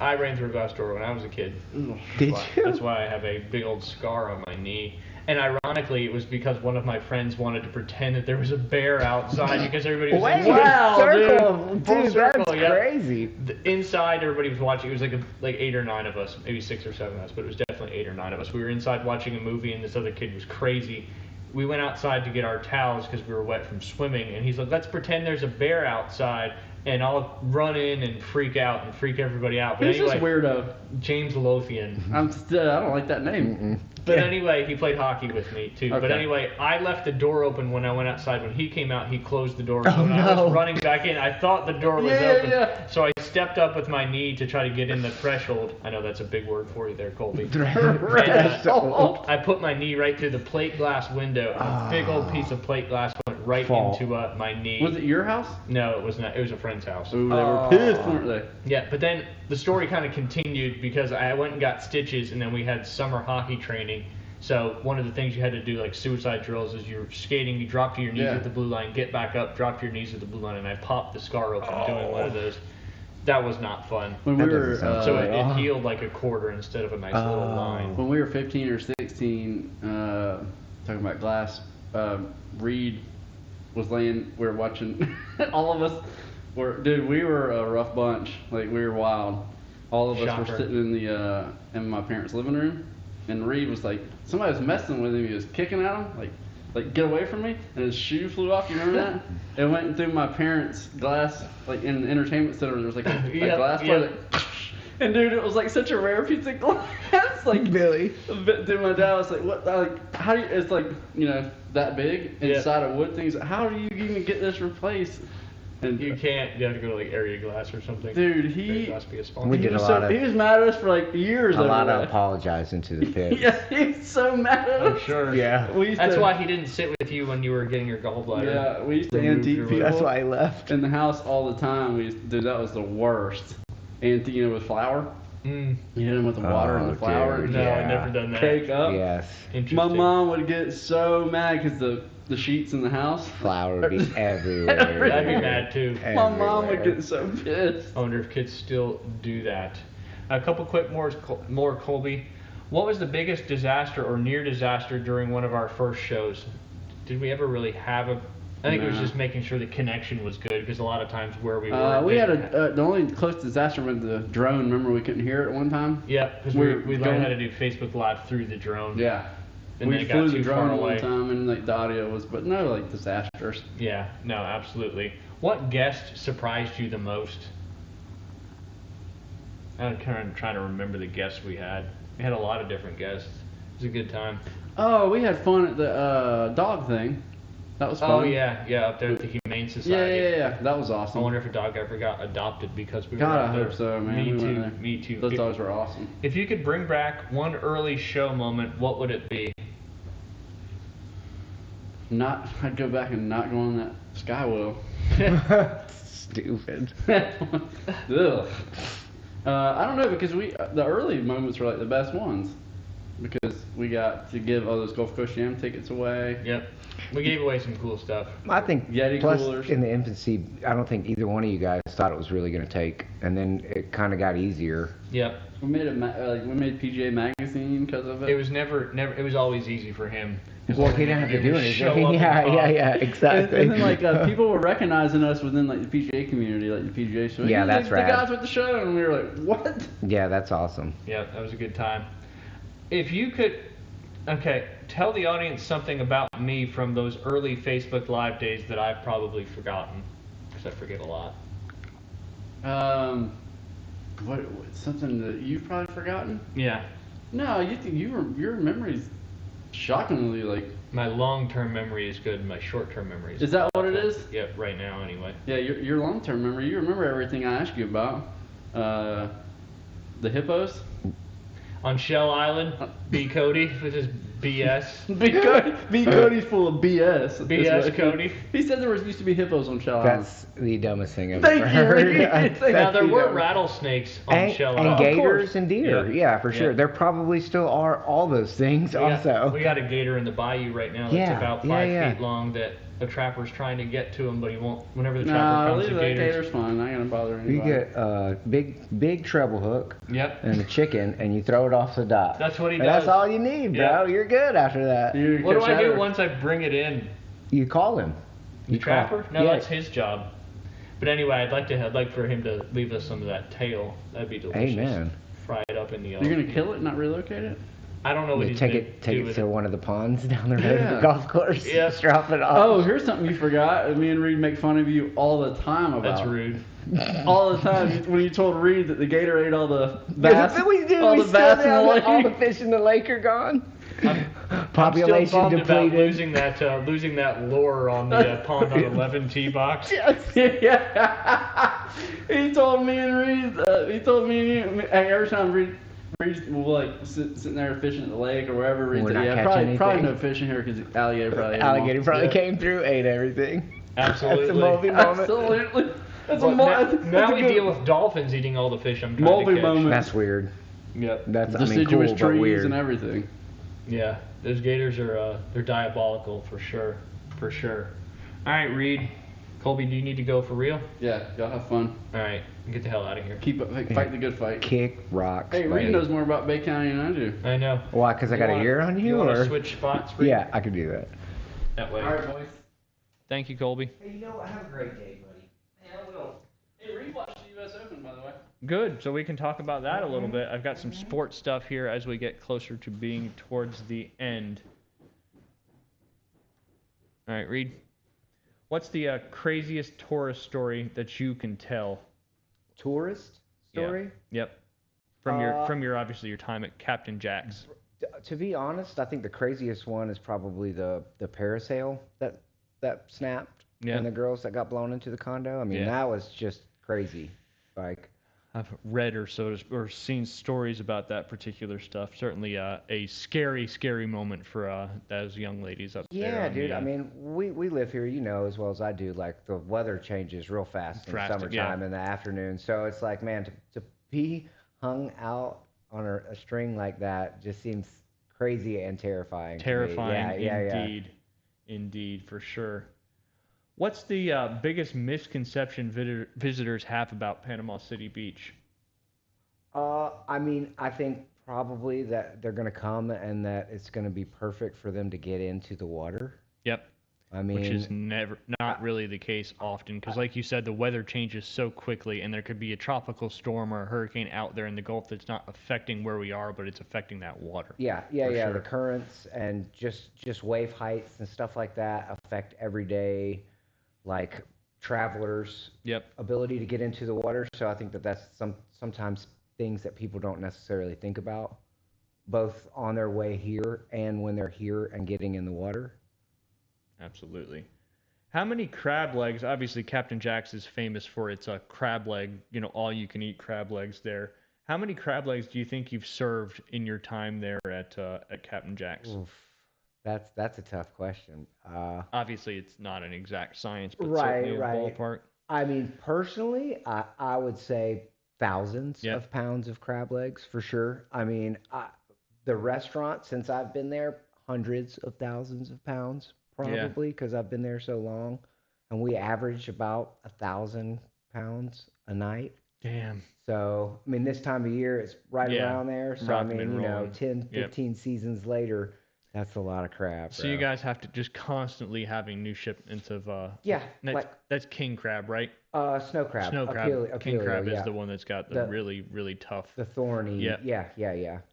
I ran through a glass door when I was a kid. Did you? That's why I have a big old scar on my knee. And ironically, it was because one of my friends wanted to pretend that there was a bear outside because everybody was Wait, inside. Wow, circle, Full dude, circle, that's yeah. crazy. Inside, everybody was watching. It was like 8 or 9 of us, maybe 6 or 7 of us, but it was definitely 8 or 9 of us. We were inside watching a movie, and this other kid was crazy. We went outside to get our towels because we were wet from swimming, and he's like, "Let's pretend there's a bear outside, and I'll run in and freak out and freak everybody out." But Who's this anyway, weirdo? James Lothian. I don't like that name. But anyway, he played hockey with me too. But Okay. anyway, I left the door open when I went outside. When he came out, he closed the door. So Oh, when I no. was running back in, I thought the door was Yeah, open. yeah. So I stepped up with my knee to try to get in the threshold. I know that's a big word for you there, Colby. Threshold. I put my knee right through the plate glass window, and a big old piece of plate glass went right Fall. into my knee. Was it your house? No, it was not. It was a friend's house. Ooh, they were pissed, weren't they? Yeah, but then the story kind of continued because I went and got stitches, and then we had summer hockey training. So one of the things you had to do, like suicide drills, is you're skating, you drop to your knees Yeah. at the blue line, get back up, drop to your knees at the blue line, and I popped the scar open doing one of those. That was not fun. When That we were doesn't sound So fun. it healed like a quarter instead of a nice little line. when we were 15 or 16, talking about glass, Reid was laying. We were watching. All of us we were a rough bunch. Like we were wild. All of us Shocker. were sitting in my parents' living room, and Reid was like, somebody was messing with him. He was kicking at him, like get away from me, and his shoe flew off. You remember that? It went through my parents' glass, like in the entertainment center. There was like a Yep, glass yep. part that, and dude, it was like such a rare piece of glass. Like Billy. dude, my dad was like, what? Like, how do you? It's like that big Yeah. inside a wood thing. He's like, how do you even get this replaced? And You can't. You have to go to like Area Glass or something. dude, Area Glass be a sponsor. We he did was a lot of- he was mad at us for like years. A over lot of that. apologizing to the pit. Yeah, he's so mad at us. I'm sure. Yeah. We used That's to, why he didn't sit with you when you were getting your gallbladder. Yeah, we used to removed antique or people. whatever. That's why I left. in the house all the time. Dude, that was the worst. Antique, with flour. Mm. You hit him with the water and Oh, the flour. dude, No, and I've Yeah. never done that. Cake up. Yes. Interesting. My mom would get so mad because the sheets in the house. Flour would be everywhere. I'd be mad too. My mom would Everywhere. get so pissed. I wonder if kids still do that. A couple quick more Colby. What was the biggest disaster or near disaster during one of our first shows? Did we ever really have a? I think it was just making sure the connection was good because a lot of times where we were, we had the only close disaster with the drone. Remember we couldn't hear it at one time? Yeah, because we learned how to do Facebook Live through the drone. Yeah. And we then it flew got the too drone far one away. time and like the audio was, but no like disasters. Yeah, no, absolutely. What guest surprised you the most? I'm kind of trying to remember the guests we had. We had a lot of different guests. It was a good time. Oh, we had fun at the dog thing. That was fun. Oh yeah, up there at the Humane Society. Yeah. That was I awesome. wonder if a dog ever got adopted because we were God, out I there. hope so, man. Me We went too. there. Me too. Those dogs were awesome. If you could bring back one early show moment, what would it be? I'd go back and not go on that sky wheel. Stupid. Ugh. I don't know because the early moments were like the best ones because we got to give all those Gulf Coast Jam tickets away. Yep. We gave away some cool stuff. I think Yeti plus coolers. in the infancy, I don't think either one of you guys thought it was really going to take, and then it kind of got easier. Yep. We made we made PGA Magazine because of it. It was never. It was always easy for him. Well, he didn't have to do Show anything. up and talk. Yeah, exactly. And then like people were recognizing us within like the PGA community, like the PGA show. Yeah, that's the rad. guys with the show, and we were like, what? Yeah, that's awesome. Yeah, that was a good time. If you could, tell the audience something about me from those early Facebook Live days that I've probably forgotten, because I forget a lot. What something that you've probably forgotten? Yeah. No, your memory's shockingly like. My long-term memory is good. My short-term memory is. Is that what it is? Yep, right now anyway. Yeah, your long-term memory. You remember everything I asked you about. The hippos. On Shell Island, B. Cody with his BS. B. Cody's full of BS. BS Cody. He said there used to be hippos on Shell Island. That's the dumbest thing I've Thank ever you, heard. Reid. Now there were rattlesnakes on Shell Island. And Of gators course. and deer. Yeah, for sure. Yeah. There probably still are all those things also. We got a gator in the bayou right now that's Yeah, about 5 yeah. feet long that a trapper's trying to get to him, but he won't. Whenever the trapper Nah, comes, leave the that gator's. gator's fine. I ain't gonna bother anybody. You get a big treble hook Yep. and a chicken, and you throw it off the dock. That's what he And does. that's all you need, bro. Yeah. You're good after that. What do I do once I bring it in? You call him. The You call. trapper? No, Yeah. that's his job. But anyway, I'd like for him to leave us some of that tail. That'd be delicious. Amen. Fry it up in the You're oven. gonna kill it, not relocate it? I don't know what You he's take gonna it do with to it. one of the ponds down the road of Yeah. the golf course. Yeah. Just drop it off. Oh, here's something you forgot. Me and Reid make fun of you all the time about. That's rude. All the time when you told Reid that the gator ate all the bass, we do. all We the still bass in down the there. All the lake. fish in the lake are gone. I'm Population still bummed about depleted. losing that lure on the pond on 11 tee box. Yeah. He told me and Reid. He told me and you. Every time Reid will like sitting there fishing at the lake or wherever. Reid's We're like, not yeah, catching probably anything. no fishing here because alligator probably. ate them all." Alligator probably Yeah. came through, ate everything. Absolutely. That's a Mulvey moment. Absolutely. That's Well, a now we deal with dolphins eating all the fish I'm trying Mulvey to catch. moment. That's weird. Yep. That's deciduous cool, but trees weird. and everything. Yeah, those gators are they're diabolical for sure. For sure. All right, Reid. Colby, do you need to go for real? Yeah, y'all have fun. All right, get the hell out of here. Keep up, fight the good fight. Kick rocks. Hey, buddy. Reid knows more about Bay County than I do. I know. Why? Because I got a year on you, want to or switch spots? Reid? yeah, I could do that. That way. All right, boys. Thank you, Colby. Hey, you know what? Have a great day, buddy. Yeah, I will. Hey, Reid watched the U.S. Open, by the way. Good. So we can talk about that a little bit. I've got some sports stuff here as we get closer to being towards the end. All right, Reid. What's the craziest tourist story that you can tell? Tourist story? Yeah. Yep. From your obviously your time at Captain Jack's. To be honest, I think the craziest one is probably the parasail that snapped Yeah. and the girls that got blown into the condo. I mean, Yeah. that was just crazy. Like, I've read or seen stories about that particular stuff. Certainly a scary moment for those young ladies up there. yeah, on dude. the, I mean, we live here, you know, as well as I do. Like, the weather changes real fast in the Drastic, summertime yeah. in the afternoon. So it's like, man, to be hung out on a string like that just seems crazy and terrifying. to me. Terrifying, Yeah. indeed, for sure. What's the biggest misconception visitors have about Panama City Beach? I mean, I think probably that they're going to come and that it's going to be perfect for them to get into the water. Yep. I mean, which is not really the case often, because like you said, the weather changes so quickly, and there could be a tropical storm or a hurricane out there in the Gulf that's not affecting where we are, but it's affecting that water. yeah, For The sure. currents and just wave heights and stuff like that affect everyday, like travelers' Yep. ability to get into the water. So I think that that's sometimes things that people don't necessarily think about, both on their way here and when they're here and getting in the water. Absolutely. How many crab legs? Obviously, Captain Jack's is famous for its crab leg, all you can eat crab legs there. How many crab legs do you think you've served in your time there at Captain Jack's? Oof, that's a tough question. Obviously, it's not an exact science, but Right, certainly a right. ballpark. I mean, personally, I would say thousands Yep. of pounds of crab legs for sure. I mean, the restaurant, since I've been there, hundreds of thousands of pounds probably because I've been there so long, and we average about 1,000 pounds a night. Damn. So, I mean, this time of year, it's right Yeah, around there. So, I rocking mean, and rolling. 10, Yep. 15 seasons later, that's a lot of crab, So bro. you guys have to just constantly having new shipments of Yeah, that's king crab, right? snow crab. Snow crab. King Apelio, crab is yeah. the one that's got the The- really, really tough. The thorny. Yep. Yeah. Yep.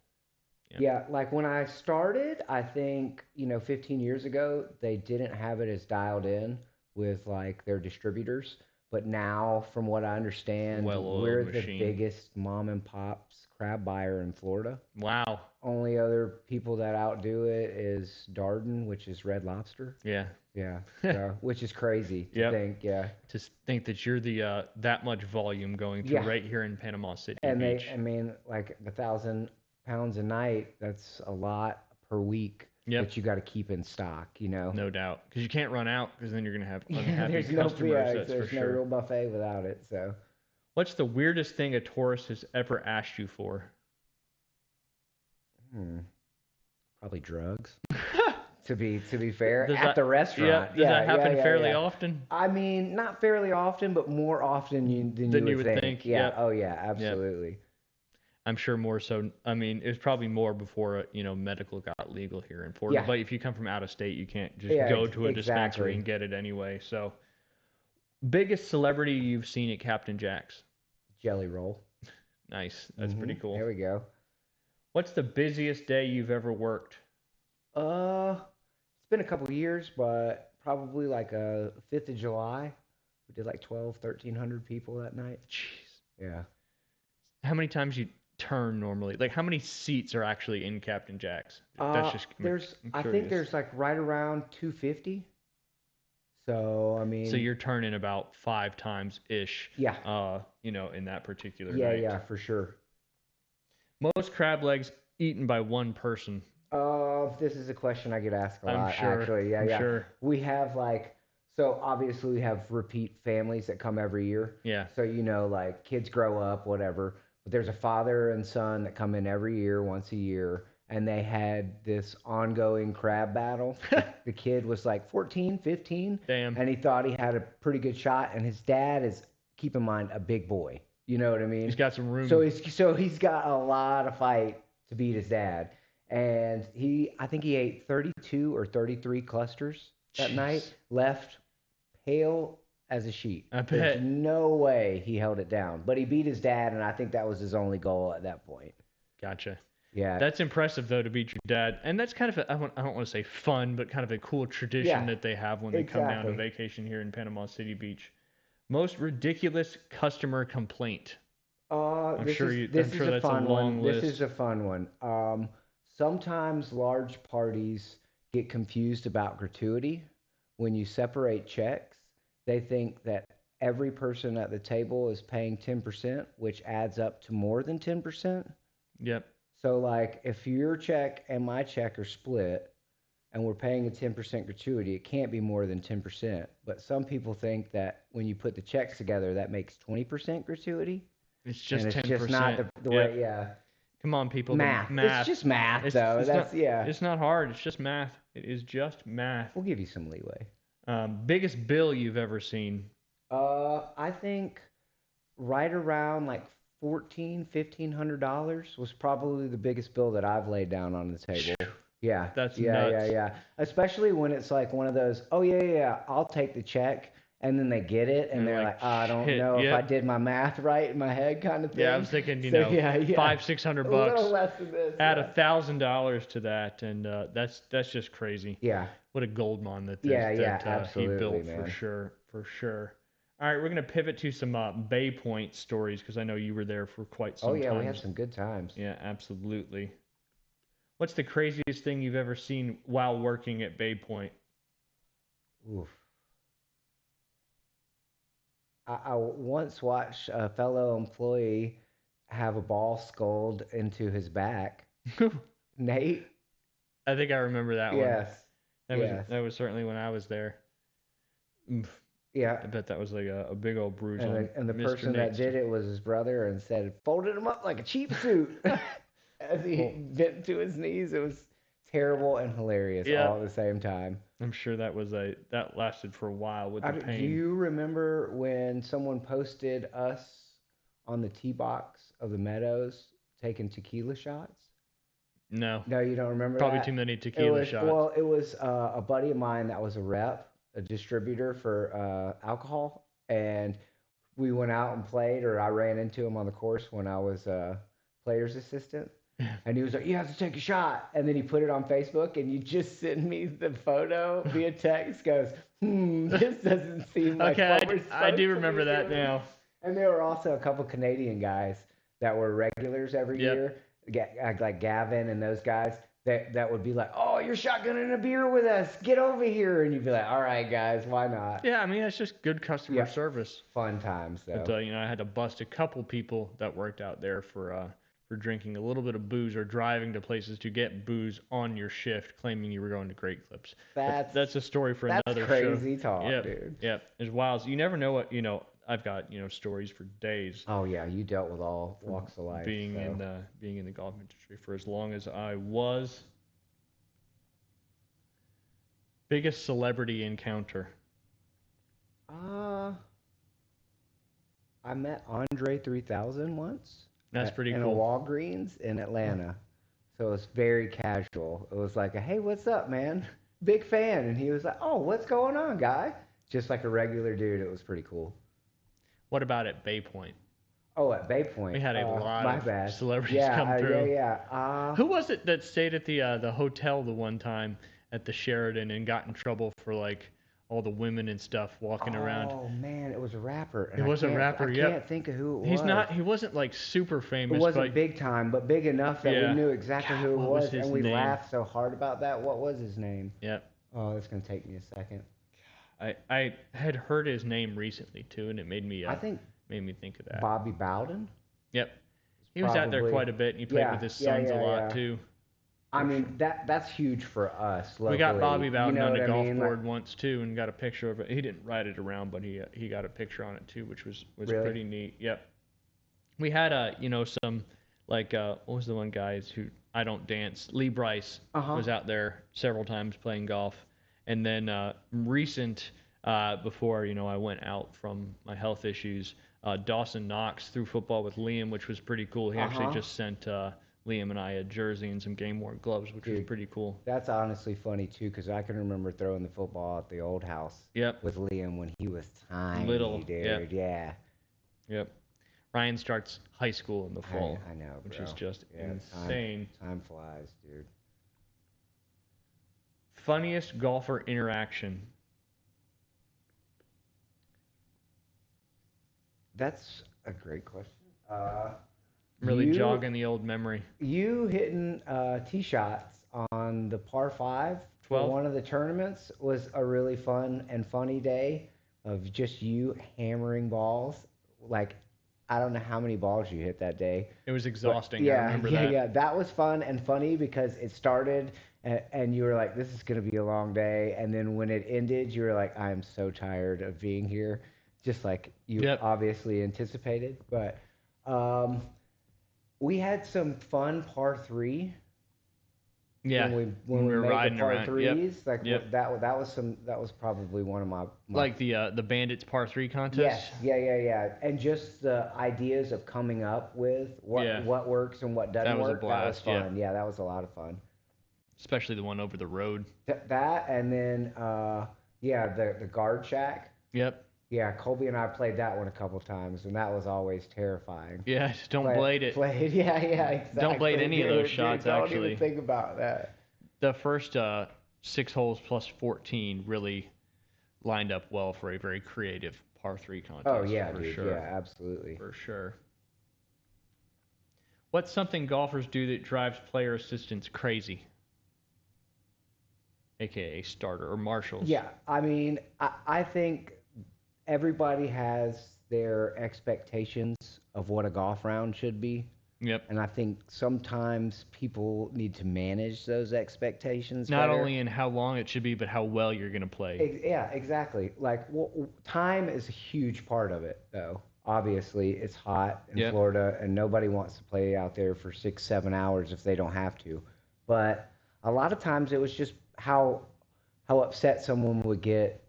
Yeah, like when I started, I think, 15 years ago, they didn't have it as dialed in with like their distributors. But now, from what I understand, Well-oiled we're machine. the biggest mom and pop's crab buyer in Florida. Wow. Only other people that outdo it is Darden, which is Red Lobster. Yeah. Yeah, so, which is crazy to Yep. think, yeah. To think that you're the that much volume going through Yeah. right here in Panama City And Beach. I mean, like 1,000 pounds a night, that's a lot per week Yep. that you got to keep in stock, No doubt, because you can't run out, because then you're gonna have Yeah, unhappy there's no, customers. That's there's for no sure. real buffet without it, so. What's the weirdest thing a tourist has ever asked you for? Probably drugs. To be fair, Does at that- the restaurant. Yeah. Does that happen fairly yeah. often? I mean, not fairly often, but more often than you would think. Yeah. Yep. Oh yeah, absolutely. I'm sure more so. I mean, it was probably more before medical got legal here in Florida. Yeah. But if you come from out of state, you can't just Yeah, go to a exactly. dispensary and get it anyway. So, biggest celebrity you've seen at Captain Jack's? Jelly roll. Nice. That's pretty cool. There we go. What's the busiest day you've ever worked? It's been a couple years, but probably like a 5th of July. We did like 1,300 people that night. Jeez. Yeah. How many times you turn normally? Like, how many seats are actually in Captain Jack's? That's just. I think there's like right around 250. So I mean. So you're turning about 5 times ish. Yeah. In that particular Yeah, night. yeah, for sure. Most crab legs eaten by one person. This is a question I get asked a I'm lot, sure. actually. Yeah, I'm yeah. sure. We have so obviously we have repeat families that come every year. Yeah. So, like kids grow up, whatever. But there's a father and son that come in every year, once a year, and they had this ongoing crab battle. The kid was like 14, 15. Damn. And he thought he had a pretty good shot, and his dad is, keep in mind, a big boy. You know what I mean? He's got some room. So he's got a lot of fight to beat his dad. And I think he ate 32 or 33 clusters that night, left pale as a sheet. I bet. There's no way he held it down. But he beat his dad, and I think that was his only goal at that point. Gotcha. Yeah. That's impressive, though, to beat your dad. And that's kind of, I don't want to say fun, but kind of a cool tradition that they have when they come down to exactly. vacation here in Panama City Beach. Most ridiculous customer complaint. This sure is, you- this I'm is sure a that's a fun long one. list. This is a fun one. Sometimes large parties get confused about gratuity. When you separate checks, they think that every person at the table is paying 10%, which adds up to more than 10%. Yep. So, like, if your check and my check are split and we're paying a 10% gratuity, it can't be more than 10%. But some people think that when you put the checks together, that makes 20% gratuity. It's just and 10%. it's just not the way, yeah. Come on, people. the Math. Math. It's just math, It's- though. it's That's, not, yeah. It's not hard. It's just math. It is just math. We'll give you some leeway. Biggest bill you've ever seen? I think right around like $1,400, $1,500 was probably the biggest bill that I've laid down on the table. Yeah. That's yeah, nuts. Yeah, yeah. Especially when it's like one of those, oh yeah, I'll take the check, and then they get it, and they're like, oh, I don't shit, know if I yep. did my math right in my head, kind of thing. Yeah, I was thinking, So, yeah, $500-600 a little less than this. add yeah. $1,000 to that, and that's just crazy. Yeah. What a gold mine that Yeah, that yeah, he absolutely, built man. for sure. All right, we're gonna pivot to some Bay Point stories because I know you were there for quite some Oh yeah, time. we had some good times. Yeah, absolutely. What's the craziest thing you've ever seen while working at Bay Point? Oof. I once watched a fellow employee have a ball sculled into his back. Nate? I think I remember that one. Yes. That was certainly when I was there. Oof. Yeah. I bet that was like a big old bruise on And the Mr. person that Nate's. did it was his brother and said, folded him up like a cheap suit. As he bent to his knees. It was terrible and hilarious all at the same time. I'm sure that lasted for a while with the pain. Do you remember when someone posted us on the tee box of the Meadows taking tequila shots? No. No, you don't remember Probably that? too many tequila shots. Well, it was a buddy of mine that was a rep, a distributor for alcohol, and we went out and played, or I ran into him on the course when I was player's assistant. And he was like, you have to take a shot. And then he put it on Facebook, and you just sent me the photo via text, goes, this doesn't seem like okay, what we're supposed I do to remember be that doing. now. And there were also a couple Canadian guys that were regulars every year, like Gavin and those guys, that would be like, oh, you're shotgunning a beer with us. Get over here. And you'd be like, all right, guys, why not? Yeah, I mean, that's just good customer service. Fun times, though. But, I had to bust a couple people that worked out there for drinking a little bit of booze or driving to places to get booze on your shift, claiming you were going to Great Clips. That's a story for another show. That's crazy talk, dude. Yep, it's wild. You never know what, I've got, stories for days. Oh, yeah, you dealt with all walks of life. Being in the golf industry for as long as I was. Biggest celebrity encounter? I met Andre 3000 once. That's pretty in cool. In a Walgreens in Atlanta. So it was very casual. It was like, hey, what's up, man? Big fan. And he was like, oh, what's going on, guy? Just like a regular dude. It was pretty cool. What about at Bay Point? Oh, at Bay Point. We had a lot of celebrities come through. Yeah. Who was it that stayed at the hotel the one time at the Sheraton and got in trouble for like all the women and stuff walking around? Oh man, it was a rapper. It was a rapper. I can't think of who it was. He wasn't like super famous. It wasn't big time, but big enough that we knew exactly who it was, and we laughed so hard about that. What was his name? Yep. Oh, it's gonna take me a second. I had heard his name recently too, and it made me made me think of that. Bobby Bowden. Yep. He was out there quite a bit, and he played with his sons a lot too. I mean, that's huge for us locally. We got Bobby Bowden on a golf board like, once too, and got a picture of it. He didn't ride it around, but he got a picture on it too, which was pretty neat. Yep. We had some like what was the one guys who I don't dance? Lee Bryce was out there several times playing golf, and then recent before I went out from my health issues, Dawson Knox threw football with Liam, which was pretty cool. He actually just sent Liam and I a jersey and some game-worn gloves, which was pretty cool. That's honestly funny, too, because I can remember throwing the football at the old house with Liam when he was tiny, little, dude. Yep. Ryan starts high school in the fall. I know, bro. Which is just insane. Time flies, dude. Funniest golfer interaction? That's a great question. Really jogging the old memory. You hitting tee shots on the par 5 for one of the tournaments was a really fun and funny day of just you hammering balls. Like, I don't know how many balls you hit that day. It was exhausting. I remember that. Yeah, that was fun and funny because it started and you were like, this is going to be a long day. And then when it ended, you were like, I am so tired of being here. Just like you obviously anticipated. But we had some fun par 3. Yeah, when we were riding par around. 3s, that was probably one of my like the Bandits par 3 contest. Yes, yeah, and just the ideas of coming up with what works and what doesn't work. That was fun. Yeah, that was a lot of fun. especially the one over the road. That and then the guard shack. Yep. Yeah, Colby and I played that one a couple times, and that was always terrifying. Yeah, just don't blade it. Yeah, exactly. Don't blade any of those Dude, shots, don't actually. even think about that. The first 6 holes plus 14 really lined up well for a very creative par 3 contest. Oh, yeah, for dude. sure. Yeah, absolutely. For sure. What's something golfers do that drives player assistants crazy? AKA starter or marshals. Yeah, I mean, I think everybody has their expectations of what a golf round should be. Yep. And I think sometimes people need to manage those expectations. Not better. only in how long it should be, but how well you're going to play. Yeah, exactly. Like, time is a huge part of it, though. Obviously, it's hot in Florida, and nobody wants to play out there for 6-7 hours if they don't have to. But a lot of times it was just how upset someone would get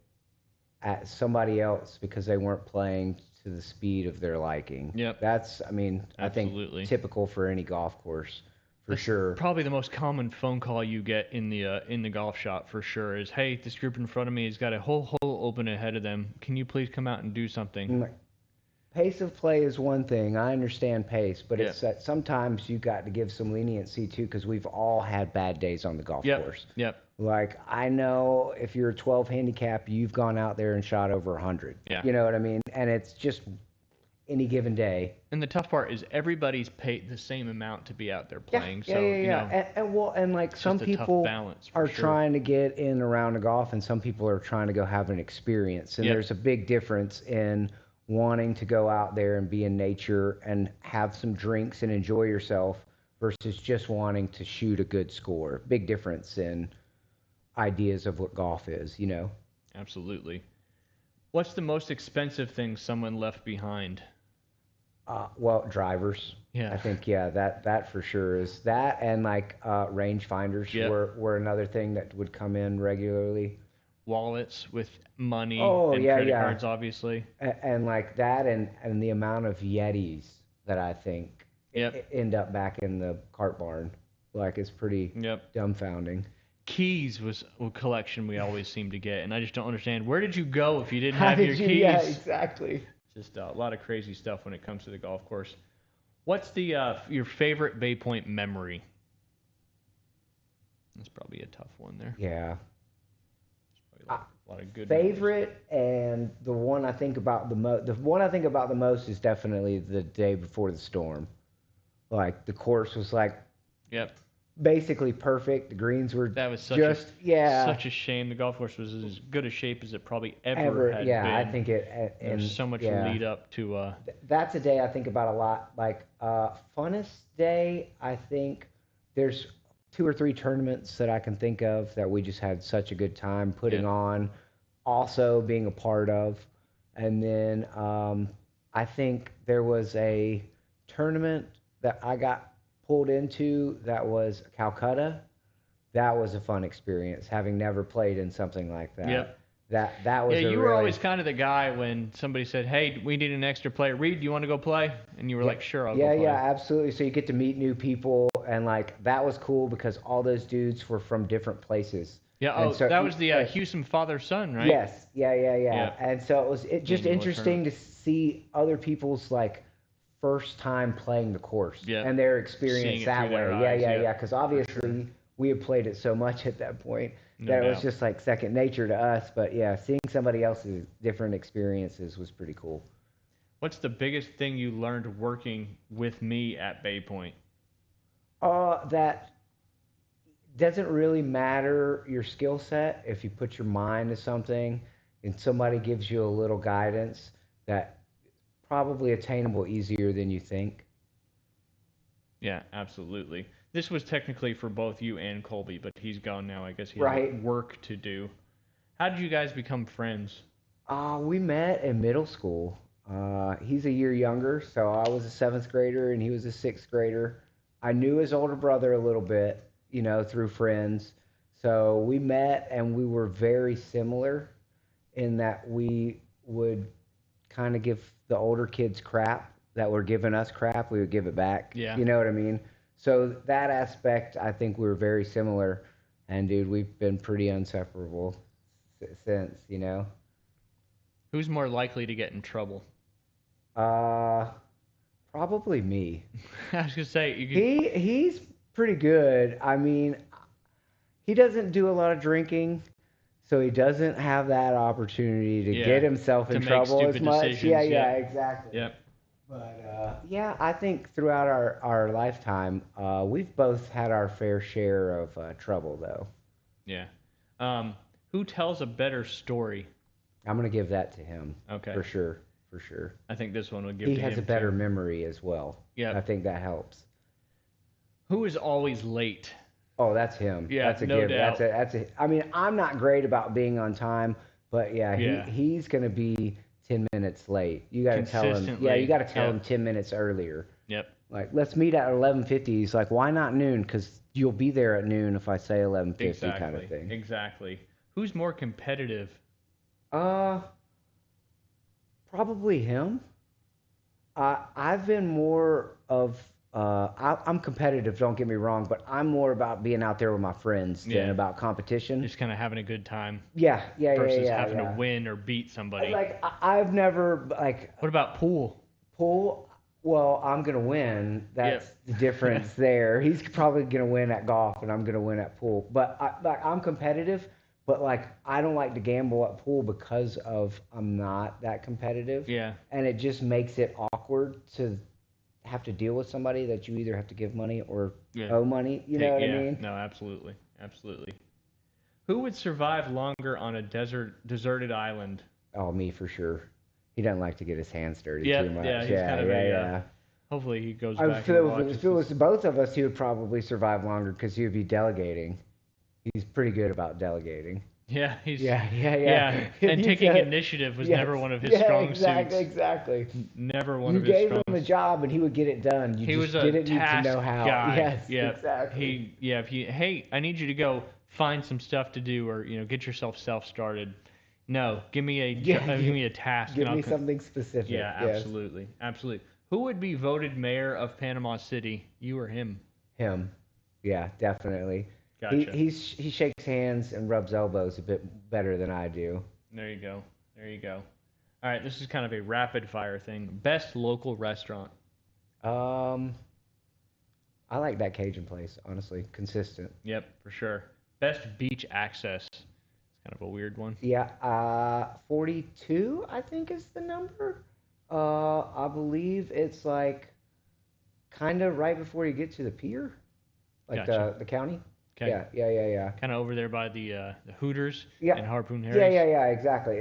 at somebody else because they weren't playing to the speed of their liking. Yep. That's, I mean, Absolutely. I think typical for any golf course, for sure. Probably the most common phone call you get in the golf shop for sure is, hey, this group in front of me has got a whole hole open ahead of them. Can you please come out and do something? Pace of play is one thing. I understand pace, but it's that sometimes you got to give some leniency too, because we've all had bad days on the golf course. Yep. Like, I know if you're a 12 handicap, you've gone out there and shot over 100. Yeah. You know what I mean? And it's just any given day. And the tough part is everybody's paid the same amount to be out there playing. Yeah. You know, And like some people are sure. trying to get in around the golf, and some people are trying to go have an experience. And there's a big difference in wanting to go out there and be in nature and have some drinks and enjoy yourself versus just wanting to shoot a good score. Big difference in ideas of what golf is, you know? Absolutely. What's the most expensive thing someone left behind? Well, drivers. Yeah. I think, that for sure is that. And like range finders were another thing that would come in regularly. Wallets with money and credit cards, obviously. And like that and the amount of Yetis that I think end up back in the cart barn. Like, it's pretty dumbfounding. Keys was a collection we always seem to get, and I just don't understand. Where did you go if you didn't have your keys? Yeah, exactly. Just a lot of crazy stuff when it comes to the golf course. What's the your favorite Bay Point memory? That's probably a tough one there. Yeah. A lot of good favorite memories. And the one I think about the most is definitely the day before the storm. Like, the course was like basically perfect. The greens were such a shame. The golf course was as good a shape as it probably ever had been. I think it. There's so much lead up to. That's a day I think about a lot. Like, funnest day, I think there's 2 or 3 tournaments that I can think of that we just had such a good time putting on, also being a part of. And then I think there was a tournament that I got pulled into that was Calcutta. That was a fun experience, having never played in something like that. Yep. That was you were always kind of the guy when somebody said, hey, we need an extra player. Reid, do you want to go play? And you were like, sure, I'll go play. Yeah, absolutely. So you get to meet new people, and like that was cool because all those dudes were from different places. Yeah, that was the Houston father-son, right? Yes, yeah. And so it was just interesting to see other people's like first time playing the course and their experience that way. Yeah. Because obviously we had played it so much at that point that it was just like second nature to us. But yeah, seeing somebody else's different experiences was pretty cool. What's the biggest thing you learned working with me at Bay Point? That doesn't really matter your skill set if you put your mind to something and somebody gives you a little guidance that probably attainable easier than you think. Yeah, absolutely. This was technically for both you and Colby, but he's gone now. I guess he has work to do. How did you guys become friends? We met in middle school. He's a year younger, so I was a 7th grader and he was a 6th grader. I knew his older brother a little bit, through friends. So we met and we were very similar in that we would kind of give the older kids crap that were giving us crap. We would give it back. Yeah. You know what I mean? So that aspect, I think we were very similar. And dude, we've been pretty inseparable since, Who's more likely to get in trouble? Probably me. I was gonna say He's pretty good. I mean, he doesn't do a lot of drinking, so he doesn't have that opportunity to get himself in trouble as much. Decisions. Yeah, exactly. Yep. But yeah, I think throughout our lifetime, we've both had our fair share of trouble, though. Yeah. Who tells a better story? I'm gonna give that to him. Okay. For sure. For sure. I think this one would give He to has him a better too. memory as well. Yeah. I think that helps. Who is always late? Oh, that's him. Yeah, that's a no given. doubt. That's a. I mean, I'm not great about being on time, but yeah. He's gonna be 10 minutes late. You got to tell him. Yeah, you got to tell him 10 minutes earlier. Yep. Like, let's meet at 11:50. He's like, why not noon? Because you'll be there at noon if I say 11:50, kind of thing. Exactly. Who's more competitive? Probably him. I've been more of. I'm competitive. Don't get me wrong, but I'm more about being out there with my friends than about competition. Just kind of having a good time. Yeah. Versus having to win or beat somebody. Like I've never like. What about pool? Pool. Well, I'm gonna win. That's the difference there. He's probably gonna win at golf, and I'm gonna win at pool. But I'm competitive. But like I don't like to gamble at pool because of I'm not that competitive. Yeah. And it just makes it awkward to have to deal with somebody that you either have to give money or owe money. You know what I mean? No, absolutely. Who would survive longer on a deserted island? Oh, me for sure. He doesn't like to get his hands dirty too much. Yeah, he's kind of hopefully he goes back and watches. If it was both of us, he would probably survive longer because he would be delegating. He's pretty good about delegating. Yeah, he's And taking initiative was never one of his strong suits. Exactly. Never one of his strong. You gave him a job and he would get it done. He was a didn't need to know how. Guy. Yes, yeah, exactly. Hey, I need you to go find some stuff to do or get yourself started. No, give me a task. Give me something specific. Yeah, absolutely. Who would be voted mayor of Panama City? You or him? Him. Yeah, definitely. Gotcha. He shakes hands and rubs elbows a bit better than I do. There you go. All right, this is kind of a rapid fire thing. Best local restaurant. I like that Cajun place, honestly. Consistent. Yep, for sure. Best beach access. It's kind of a weird one. Yeah, 42, I think is the number. I believe it's like kind of right before you get to the pier, like Gotcha. the county. Okay. Yeah. Kind of over there by the Hooters Yeah. and Harpoon Harry's. Yeah, exactly.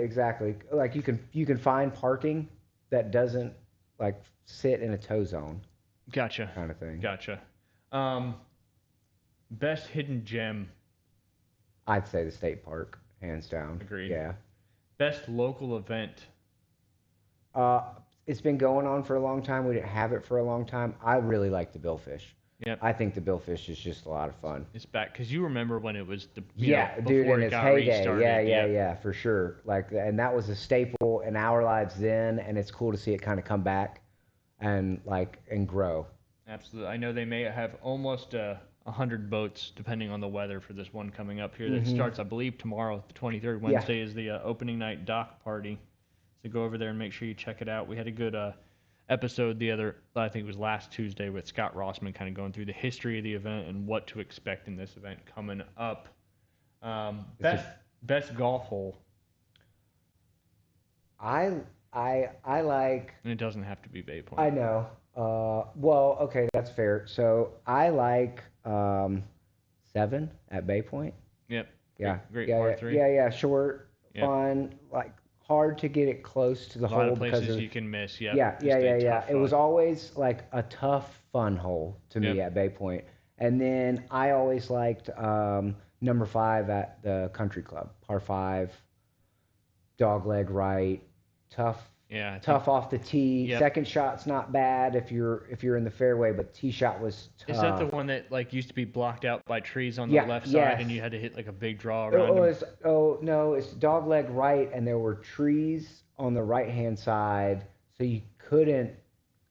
Like you can find parking that doesn't like sit in a tow zone. Gotcha. Kind of thing. Gotcha. Best hidden gem. I'd say the state park, hands down. Agreed. Yeah. Best local event. It's been going on for a long time. We didn't have it for a long time. I really like the Billfish. Yep. I think the Billfish is just a lot of fun. It's back because you remember when it was dude, before in it its got heyday. restarted. Yeah, for sure. Like, and that was a staple in our lives then, and it's cool to see it kind of come back and grow. Absolutely. I know they may have almost 100 boats, depending on the weather, for this one coming up here. That starts, I believe, tomorrow, the 23rd. Wednesday is the opening night dock party. So go over there and make sure you check it out. We had a good episode I think it was last Tuesday, with Scott Rossman kind of going through the history of the event and what to expect in this event coming up. Best golf hole. I like. And it doesn't have to be Bay Point. I know. Well, okay, that's fair. So I like 7 at Bay Point. Yep. Yeah. Great par 3. Yeah. Short, fun, like hard to get it close to the hole. A lot of places you can miss. Yep. Yeah. It was always like a tough, fun hole to me at Bay Point. And then I always liked number 5 at the Country Club, par 5, dogleg right, tough. Yeah, tough off the tee. Yep. Second shot's not bad if you're in the fairway, but tee shot was tough. Is that the one that used to be blocked out by trees on the left side, and you had to hit a big draw around them? It's dogleg right, and there were trees on the right hand side, so you couldn't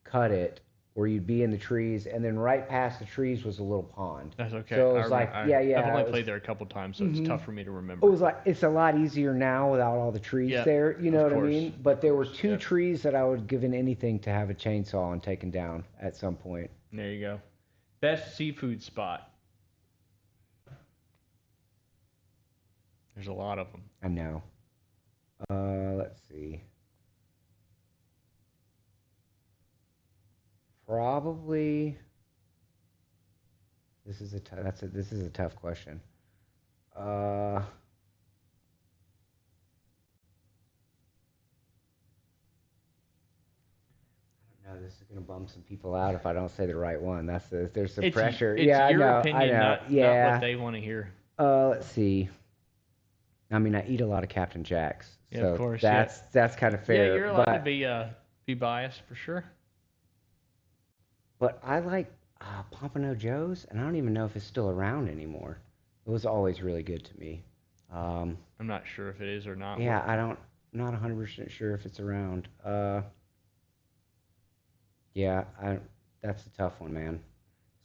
cut it where you'd be in the trees, and then right past the trees was a little pond. That's okay. So it was I've only played there a couple times, so it's tough for me to remember. It was like, it's a lot easier now without all the trees there, you know what I mean? But there were two trees that I would give in anything to have a chainsaw and taken down at some point. There you go. Best seafood spot. There's a lot of them. I know. Let's see. Probably. This is a tough question. I don't know. This is gonna bum some people out if I don't say the right one. There's some pressure. It's yeah, your I know. opinion, I know. not what they want to hear. Let's see. I mean, I eat a lot of Captain Jacks, Yeah, so of course, that's kind of fair. Yeah, you're allowed but, to be biased for sure. But I like Pompano Joe's, and I don't even know if it's still around anymore. It was always really good to me. I'm not sure if it is or not. Yeah, not 100% sure if it's around. Yeah, that's a tough one, man.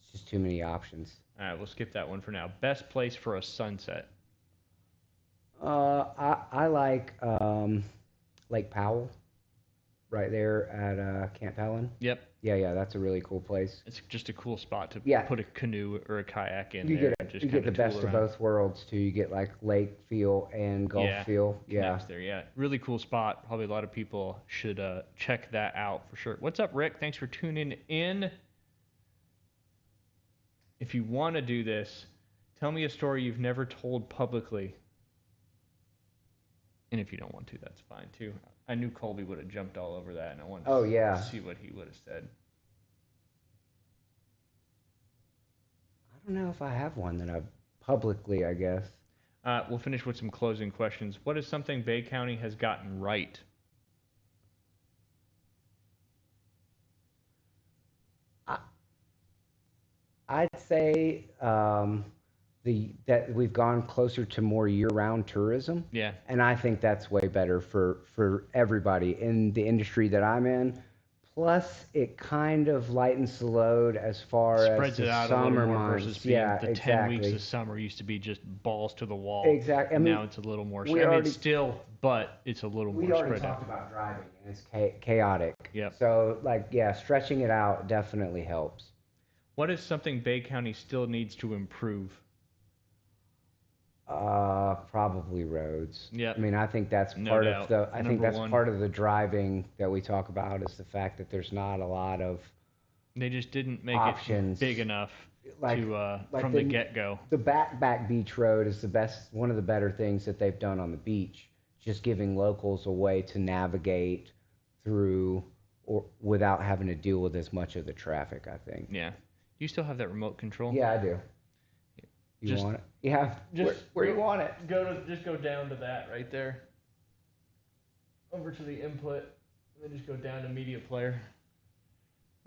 It's just too many options. All right, we'll skip that one for now. Best place for a sunset. I like Lake Powell, right there at Camp Helen. Yep. Yeah, that's a really cool place. It's just a cool spot to put a canoe or a kayak in. You there get and just you get the best of around. both worlds too. You get like lake feel and golf feel. Yeah. Connects there, yeah. Really cool spot. Probably a lot of people should check that out for sure. What's up, Rick? Thanks for tuning in. If you want to do this, tell me a story you've never told publicly. And if you don't want to, that's fine too. I knew Colby would have jumped all over that, and I wanted to see what he would have said. I don't know if I have one that I've publicly, I guess. We'll finish with some closing questions. What is something Bay County has gotten right? I'd say that we've gone closer to more year-round tourism. Yeah. And I think that's way better for everybody in the industry that I'm in. Plus, it kind of lightens the load as far Spreads as it the out summer a little more months. versus being the 10 exactly. weeks of summer used to be just balls to the wall. Exactly. I mean, now it's a little more. It's still, but it's a little more spread out. We already talked about driving, and it's chaotic. Yep. So, stretching it out definitely helps. What is something Bay County still needs to improve? Probably roads. Yep. I mean, I think that's part of the. I think that's part of the driving that we talk about is the fact that there's not a lot of. They just didn't make options. It big enough from the get-go. The back beach road is one of the better things that they've done on the beach. Just giving locals a way to navigate through or without having to deal with as much of the traffic. I think. Yeah. You still have that remote control? Yeah, I do. You want it? Yeah. Where you want it? Just go down to that right there. Over to the input, and then just go down to media player,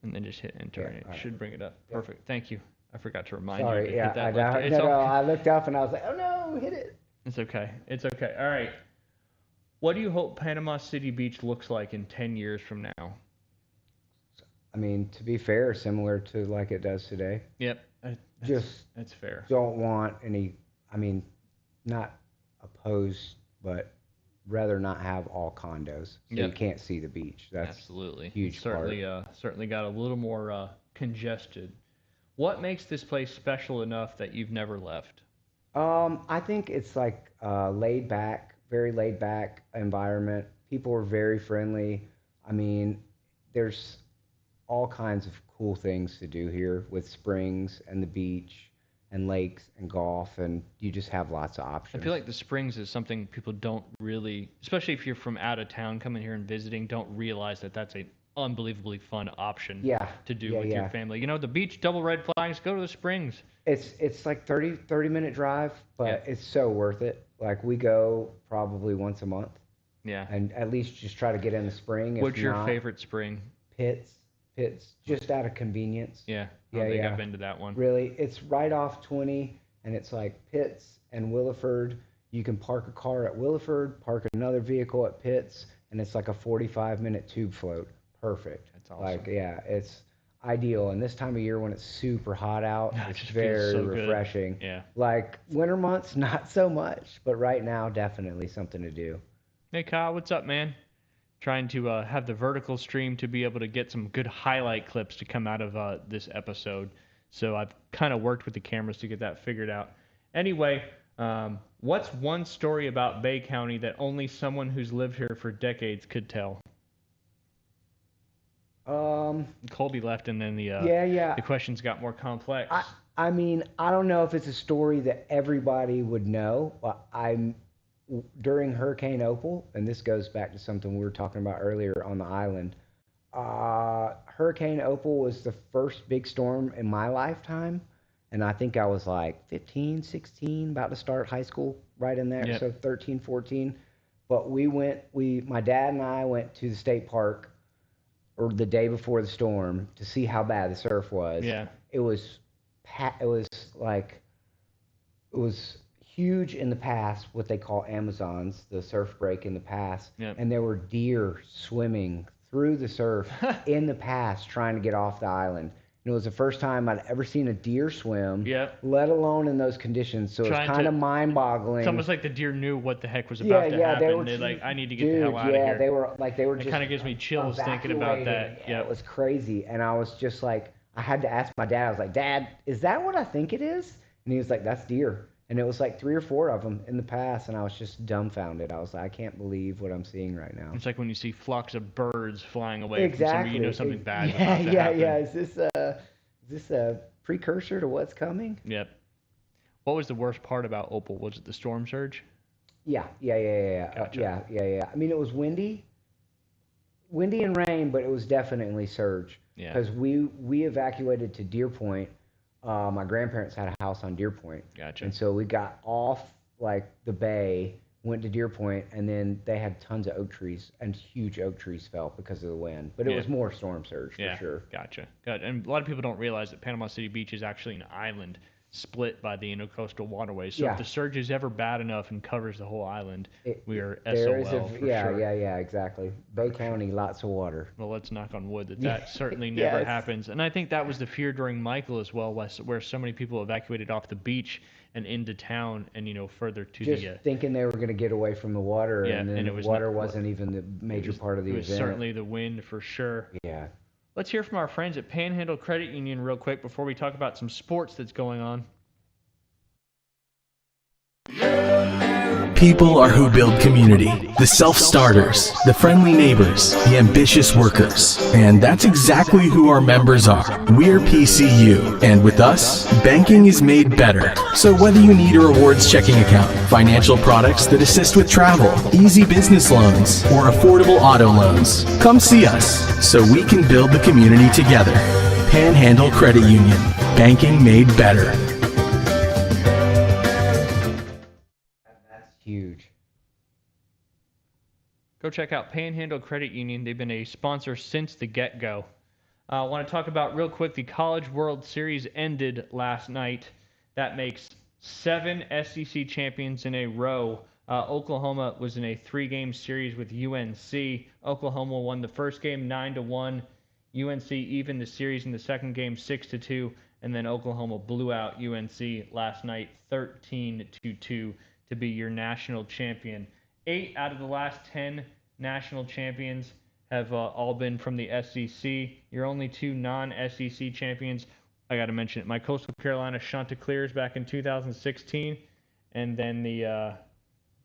and then just hit enter, and it should bring it up. Yeah. Perfect. Thank you. I forgot to remind you to hit that. I looked up and I was like, oh no, hit it. It's okay. It's okay. All right. What do you hope Panama City Beach looks like in 10 years from now? I mean, to be fair, similar to like it does today. Yep. That's fair. Don't want any, I mean, not opposed, but rather not have all condos. So you can't see the beach. That's absolutely huge certainly, part. Certainly got a little more congested. What makes this place special enough that you've never left? I think it's like laid back, very laid back environment. People are very friendly. I mean, there's all kinds of cool things to do here with springs and the beach and lakes and golf, and you just have lots of options. I feel like the springs is something people don't really, especially if you're from out of town coming here and visiting, don't realize that that's an unbelievably fun option to do with your family. You know, the beach, double red flags, go to the springs. It's like 30-minute drive, but it's so worth it. Like we go probably once a month. Yeah. And at least just try to get in the spring. What's your favorite spring? Pitts, just out of convenience. Yeah, I think I've been to that one. Really, it's right off 20, and it's like Pitts and Williford. You can park a car at Williford, park another vehicle at Pitts, and it's like a 45-minute tube float. Perfect. That's awesome. ideal. And this time of year when it's super hot out, It it's just feels very so good. refreshing. Yeah. Like winter months, not so much, but right now, definitely something to do. Hey, Kyle, what's up, man? Trying to have the vertical stream to be able to get some good highlight clips to come out of this episode. So I've kind of worked with the cameras to get that figured out. Anyway, what's one story about Bay County that only someone who's lived here for decades could tell? Colby left, and then the questions got more complex. I mean, I don't know if it's a story that everybody would know. During Hurricane Opal, and this goes back to something we were talking about earlier on the island. Hurricane Opal was the first big storm in my lifetime, and I think I was like 15, 16, about to start high school, right in there, so 13, 14. But my dad and I went to the state park or the day before the storm to see how bad the surf was. Yeah. It was huge in the pass, what they call Amazons, the surf break in the pass. Yep. And there were deer swimming through the surf in the pass trying to get off the island. And it was the first time I'd ever seen a deer swim, let alone in those conditions. So it's kind of mind-boggling. It's almost like the deer knew what the heck was about to happen. They're like, I need to get the hell out of here. They were just. It kind of gives me chills thinking about that. Yeah, it was crazy. And I was just like, I had to ask my dad. I was like, Dad, is that what I think it is? And he was like, that's deer. And it was like 3 or 4 of them in the pass, and I was just dumbfounded. I was like, I can't believe what I'm seeing right now. It's like when you see flocks of birds flying away from somewhere, you know something bad about to happen. Yeah. Is this a precursor to what's coming? Yep. What was the worst part about Opal? Was it the storm surge? Yeah. Gotcha. Yeah. I mean, it was windy and rain, but it was definitely surge. Yeah. Because we evacuated to Deer Point. My grandparents had a house on Deer Point. Gotcha. And so we got off like the bay, went to Deer Point, and then they had tons of oak trees, and huge oak trees fell because of the wind. But it was more storm surge for sure. Gotcha. Good. And a lot of people don't realize that Panama City Beach is actually an island split by the intercoastal waterways. So if the surge is ever bad enough and covers the whole island, we are SOL for sure. Yeah, exactly. Bay County, lots of water. Well, let's knock on wood that certainly never happens. And I think that was the fear during Michael as well, where so many people evacuated off the beach and into town and, further to just thinking they were going to get away from the water, and then the water wasn't even the major part of the event. It was certainly the wind for sure. Yeah. Let's hear from our friends at Panhandle Credit Union real quick before we talk about some sports that's going on. People are who build community. The self-starters, the friendly neighbors, the ambitious workers. And that's exactly who our members are. We're PCU, and with us, banking is made better. So whether you need a rewards checking account, financial products that assist with travel, easy business loans, or affordable auto loans, come see us so we can build the community together. Panhandle Credit Union. Banking made better. Huge. Go check out Panhandle Credit Union. They've been a sponsor since the get-go. I want to talk about real quick the College World Series ended last night. That makes 7 SEC champions in a row. Oklahoma was in a 3-game series with UNC. Oklahoma won the first game 9-1. UNC evened the series in the second game 6-2. And then Oklahoma blew out UNC last night 13-2. To be your national champion. 8 out of the last 10 national champions have all been from the SEC. Your only 2 non-SEC champions, I got to mention it, my Coastal Carolina Chanticleers back in 2016, and then the, I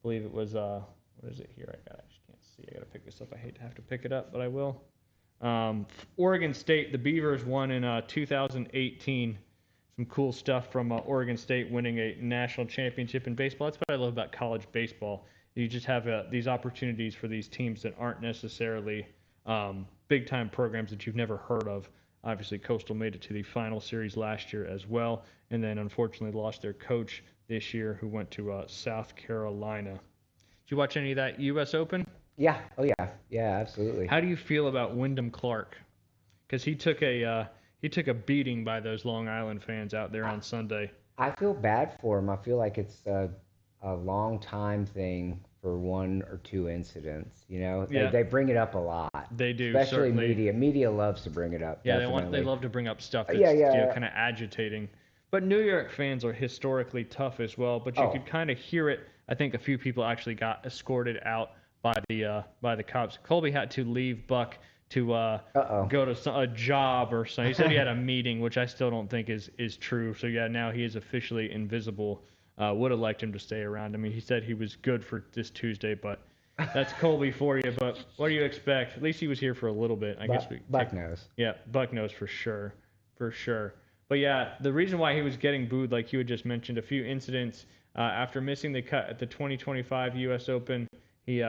believe it was, what is it here? I just can't see. I got to pick this up. I hate to have to pick it up, but I will. Oregon State, the Beavers won in 2018. Some cool stuff from Oregon State winning a national championship in baseball. That's what I love about college baseball. You just have these opportunities for these teams that aren't necessarily big-time programs that you've never heard of. Obviously, Coastal made it to the final series last year as well, and then unfortunately lost their coach this year who went to South Carolina. Did you watch any of that U.S. Open? Yeah. Oh, yeah. Yeah, absolutely. How do you feel about Wyndham Clark? Because he took a beating by those Long Island fans out there on Sunday. I feel bad for him. I feel like it's a long time thing for one or two incidents. You know, Yeah. they bring it up a lot. They do, especially certainly. media. Media loves to bring it up. Yeah, definitely. they love to bring up stuff that's yeah. kind of agitating. But New York fans are historically tough as well. But you could kind of hear it. I think a few people actually got escorted out by the cops. Colby had to leave Buck to go to a job or something. He said he had a meeting, which I still don't think is true. So yeah, now he is officially invisible. Would have liked him to stay around. I mean, he said he was good for this Tuesday, but that's Colby for you. But what do you expect? At least he was here for a little bit. I guess Buck knows. Yeah, Buck knows for sure. But yeah, the reason why he was getting booed, like you had just mentioned, a few incidents after missing the cut at the 2025 U.S. Open, he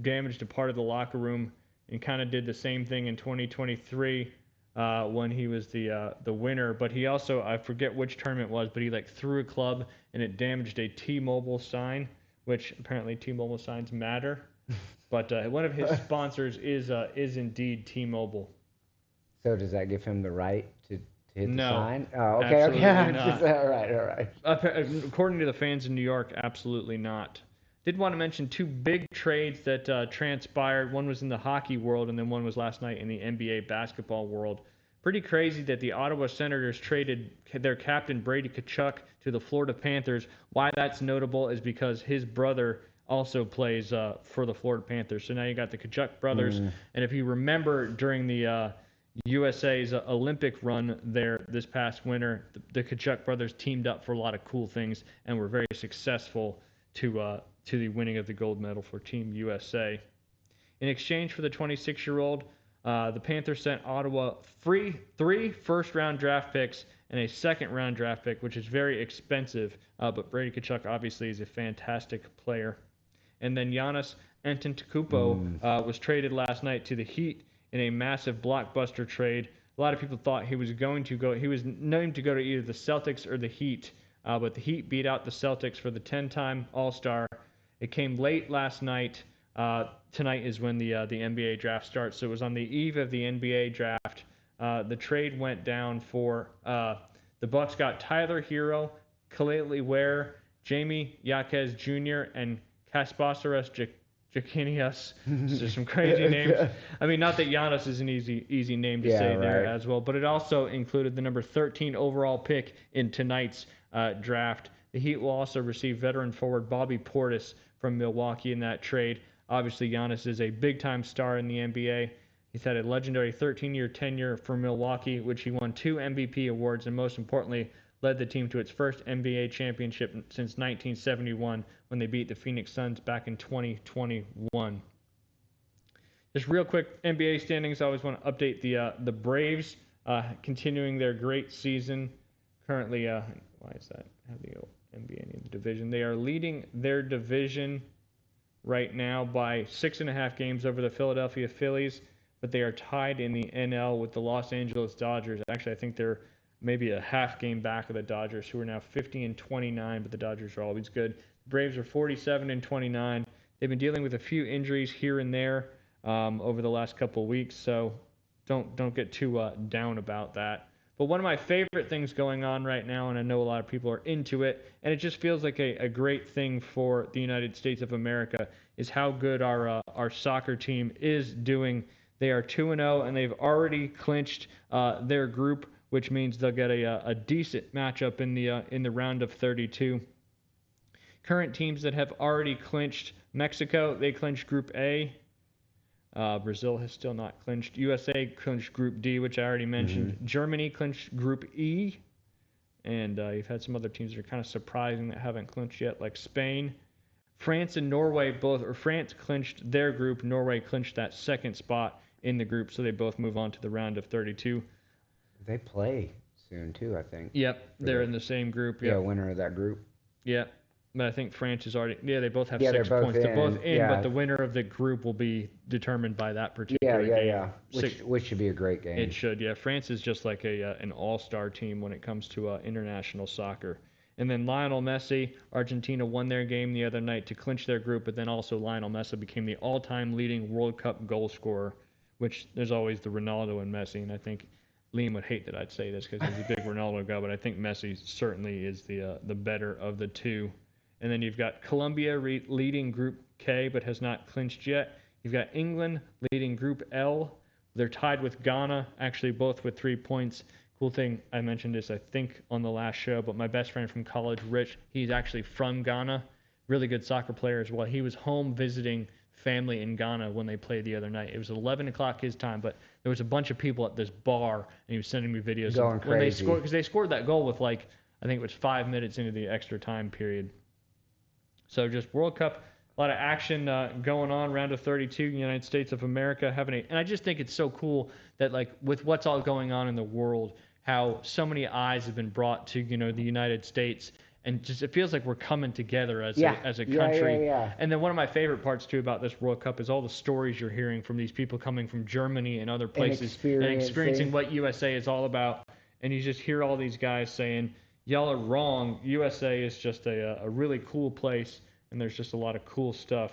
damaged a part of the locker room and kind of did the same thing in 2023 when he was the winner. But he also, I forget which tournament it was, but he like threw a club and it damaged a T-Mobile sign, which apparently T-Mobile signs matter. But one of his sponsors is indeed T-Mobile. So does that give him the right to hit the sign? Oh, okay, absolutely not. All right. According to the fans in New York, absolutely not. Did want to mention two big trades that transpired. One was in the hockey world, and then one was last night in the NBA basketball world. Pretty crazy that the Ottawa Senators traded their captain Brady Tkachuk to the Florida Panthers. Why that's notable is because his brother also plays for the Florida Panthers. So now you got the Tkachuk brothers. And if you remember during the USA's Olympic run there this past winter, the Tkachuk brothers teamed up for a lot of cool things and were very successful to the winning of the gold medal for Team USA. In exchange for the 26-year-old, the Panthers sent Ottawa three first-round draft picks and a second-round draft pick, which is very expensive, but Brady Tkachuk obviously is a fantastic player. And then Giannis Antetokounmpo was traded last night to the Heat in a massive blockbuster trade. A lot of people thought he was going to go. He was named to go to either the Celtics or the Heat, but the Heat beat out the Celtics for the 10-time All-Star. It came late last night. Tonight is when the NBA draft starts, so it was on the eve of the NBA draft. The trade went down for the Bucks got Tyler Hero, Kaleli Ware, Jamie Jaquez Jr., and Kaspasaras Jakinius. There's some crazy names. I mean, not that Giannis is an easy name to say there as well, but it also included the number 13 overall pick in tonight's draft. The Heat will also receive veteran forward Bobby Portis from Milwaukee in that trade. Obviously, Giannis is a big-time star in the NBA. He's had a legendary 13-year tenure for Milwaukee, which he won 2 MVP awards, and most importantly, led the team to its first NBA championship since 1971 when they beat the Phoenix Suns back in 2021. Just real quick, NBA standings. I always want to update the Braves continuing their great season. Currently, why is that? How do you NBA in the division? They are leading their division right now by 6.5 games over the Philadelphia Phillies, but they are tied in the NL with the Los Angeles Dodgers. Actually, I think they're maybe a half game back of the Dodgers, who are now 50-29, but the Dodgers are always good. The Braves are 47-29. They've been dealing with a few injuries here and there over the last couple of weeks, so don't get too down about that. But one of my favorite things going on right now, and I know a lot of people are into it, and it just feels like a great thing for the United States of America, is how good our soccer team is doing. They are 2-0, and they've already clinched their group, which means they'll get a decent matchup in the round of 32. Current teams that have already clinched: Mexico, they clinched Group A. Brazil has still not clinched. USA clinched Group D, which I already mentioned. Germany clinched Group E. And you've had some other teams that are kind of surprising that haven't clinched yet, like Spain. France and Norway France clinched their group. Norway clinched that second spot in the group, so they both move on to the round of 32. They play soon, too, I think. Yep, they're in the same group. Yep. Yeah, winner of that group. Yep. But I think France is already... Yeah, they both have 6 both points. They're both in, yeah. But the winner of the group will be determined by that particular game. Yeah. Which should be a great game. It should, yeah. France is just like an all-star team when it comes to international soccer. And then Lionel Messi, Argentina won their game the other night to clinch their group, but then also Lionel Messi became the all-time leading World Cup goal scorer, which there's always the Ronaldo and Messi, and I think Liam would hate that I'd say this because he's a big Ronaldo guy, but I think Messi certainly is the better of the two. And then you've got Colombia leading Group K but has not clinched yet. You've got England leading Group L. They're tied with Ghana, actually both with 3 points. Cool thing, I mentioned this, I think, on the last show, but my best friend from college, Rich, he's actually from Ghana. Really good soccer player as well. He was home visiting family in Ghana when they played the other night. It was 11 o'clock his time, but there was a bunch of people at this bar, and he was sending me videos. Going when they crazy. scored, because they scored that goal with, like, I think it was 5 minutes into the extra time period. So just World Cup, a lot of action going on. Round of 32, United States of America and I just think it's so cool that, like, with what's all going on in the world, how so many eyes have been brought to, the United States, and just it feels like we're coming together as a country. Yeah. And then one of my favorite parts too about this World Cup is all the stories you're hearing from these people coming from Germany and other places and experiencing what USA is all about. And you just hear all these guys saying, y'all are wrong. USA is just a really cool place, and there's just a lot of cool stuff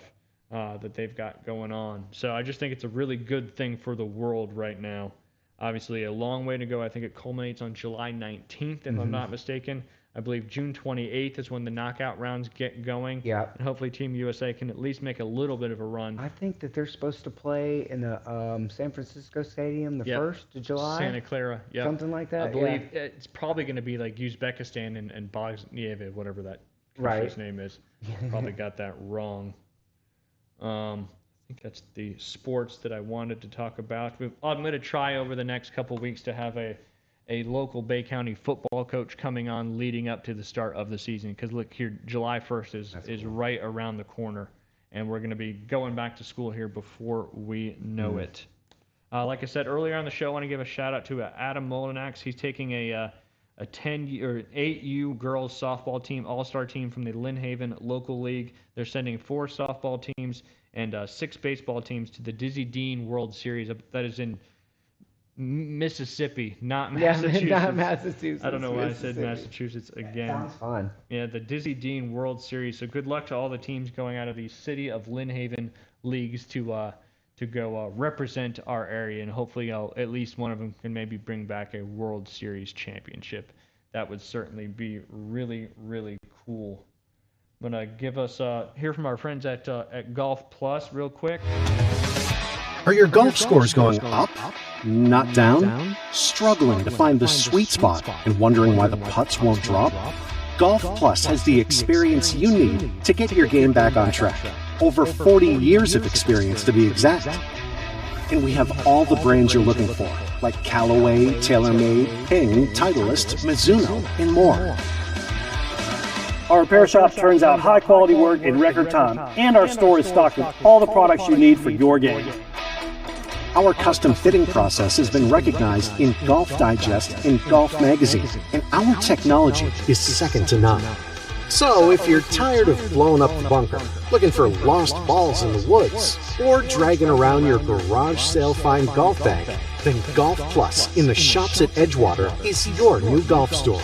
that they've got going on. So I just think it's a really good thing for the world right now. Obviously, a long way to go. I think it culminates on July 19th, if I'm not mistaken. I believe June 28th is when the knockout rounds get going. Yeah. And hopefully Team USA can at least make a little bit of a run. I think that they're supposed to play in the San Francisco Stadium the 1st of July. Santa Clara. Yeah. Something like that. I believe it's probably going to be like Uzbekistan and Bosnia, whatever that country's name is. Probably got that wrong. I think that's the sports that I wanted to talk about. I'm going to try over the next couple weeks to have a local Bay County football coach coming on leading up to the start of the season. Because look here, July 1st is cool. Right around the corner. And we're going to be going back to school here before we know it. Like I said earlier on the show, I want to give a shout out to Adam Molinax. He's taking a 8U girls softball team, all-star team from the Lynn Haven local league. They're sending 4 softball teams and 6 baseball teams to the Dizzy Dean World Series. That is in Mississippi, not Massachusetts. Not Massachusetts. I don't know why I said Massachusetts again. Sounds fun. Yeah, the Dizzy Dean World Series. So good luck to all the teams going out of the city of Lynn Haven leagues to go represent our area, and hopefully at least one of them can maybe bring back a World Series championship. That would certainly be really, really cool. I'm going to give us hear from our friends at Golf Plus real quick. Are your golf scores going up, not down? Struggling to find the sweet spot and wondering why the putts won't drop? Golf Plus has the experience you need to get your game back on track. Over 40 years of experience to be exact. And we have all the brands you're looking for, like Callaway, TaylorMade, Ping, Titleist, Mizuno, and more. Our repair shop turns out high-quality work in record time, and our store is stocked with all the products you need for your game. Our custom fitting process has been recognized in Golf Digest and Golf Magazine, and our technology is second to none. So if you're tired of blowing up the bunker, looking for lost balls in the woods, or dragging around your garage sale find golf bag, then Golf Plus in the shops at Edgewater is your new golf store.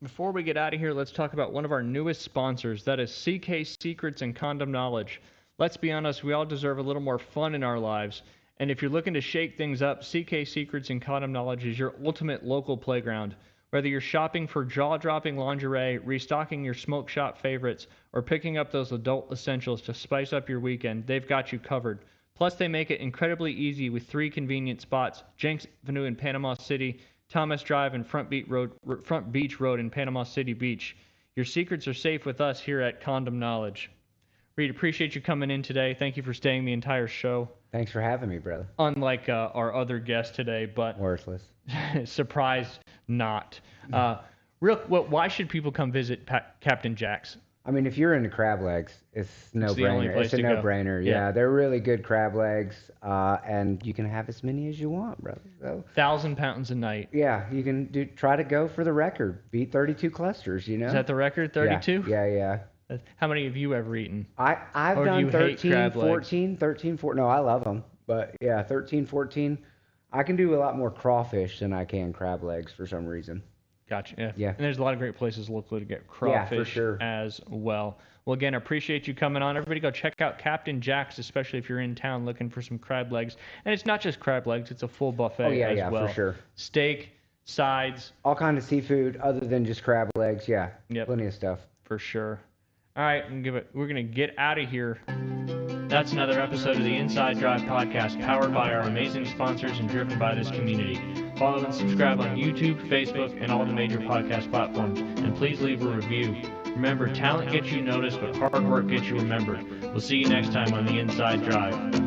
Before we get out of here, let's talk about one of our newest sponsors. That is CK Secrets and Condom Knowledge. Let's be honest, we all deserve a little more fun in our lives. And if you're looking to shake things up, CK Secrets and Condom Knowledge is your ultimate local playground. Whether you're shopping for jaw-dropping lingerie, restocking your smoke shop favorites, or picking up those adult essentials to spice up your weekend, they've got you covered. Plus, they make it incredibly easy with 3 convenient spots: Jenks Avenue in Panama City, Thomas Drive, and Front Beach Road in Panama City Beach. Your secrets are safe with us here at Condom Knowledge. Reid, appreciate you coming in today. Thank you for staying the entire show. Thanks for having me, brother. Unlike our other guest today, but Worthless. surprised not. Why should people come visit Captain Jack's? I mean, if you're into crab legs, it's the only no-brainer. place It's a to go. no-brainer. Yeah, they're really good crab legs, and you can have as many as you want, brother. So 1,000 pounds a night. yeah, you can try to go for the record, beat 32 clusters. You know. Is that the record? 32? Yeah. How many have you ever eaten? I've Or do done you hate 13, crab legs? 14, 13, 14. No, I love them, but yeah, 13, 14. I can do a lot more crawfish than I can crab legs for some reason. Gotcha. Yeah. And there's a lot of great places locally to get crawfish for sure. as well. Well, again, I appreciate you coming on. Everybody go check out Captain Jack's, especially if you're in town looking for some crab legs. And it's not just crab legs, it's a full buffet Oh, yeah, as yeah, well. for sure. Steak, sides. All kind of seafood other than just crab legs. Yeah. Yep. Plenty of stuff. For sure. All right, we're gonna get out of here. That's another episode of the Inside Drive podcast, powered by our amazing sponsors and driven by this community. Follow and subscribe on YouTube, Facebook, and all the major podcast platforms. And please leave a review. Remember, talent gets you noticed, but hard work gets you remembered. We'll see you next time on the Inside Drive.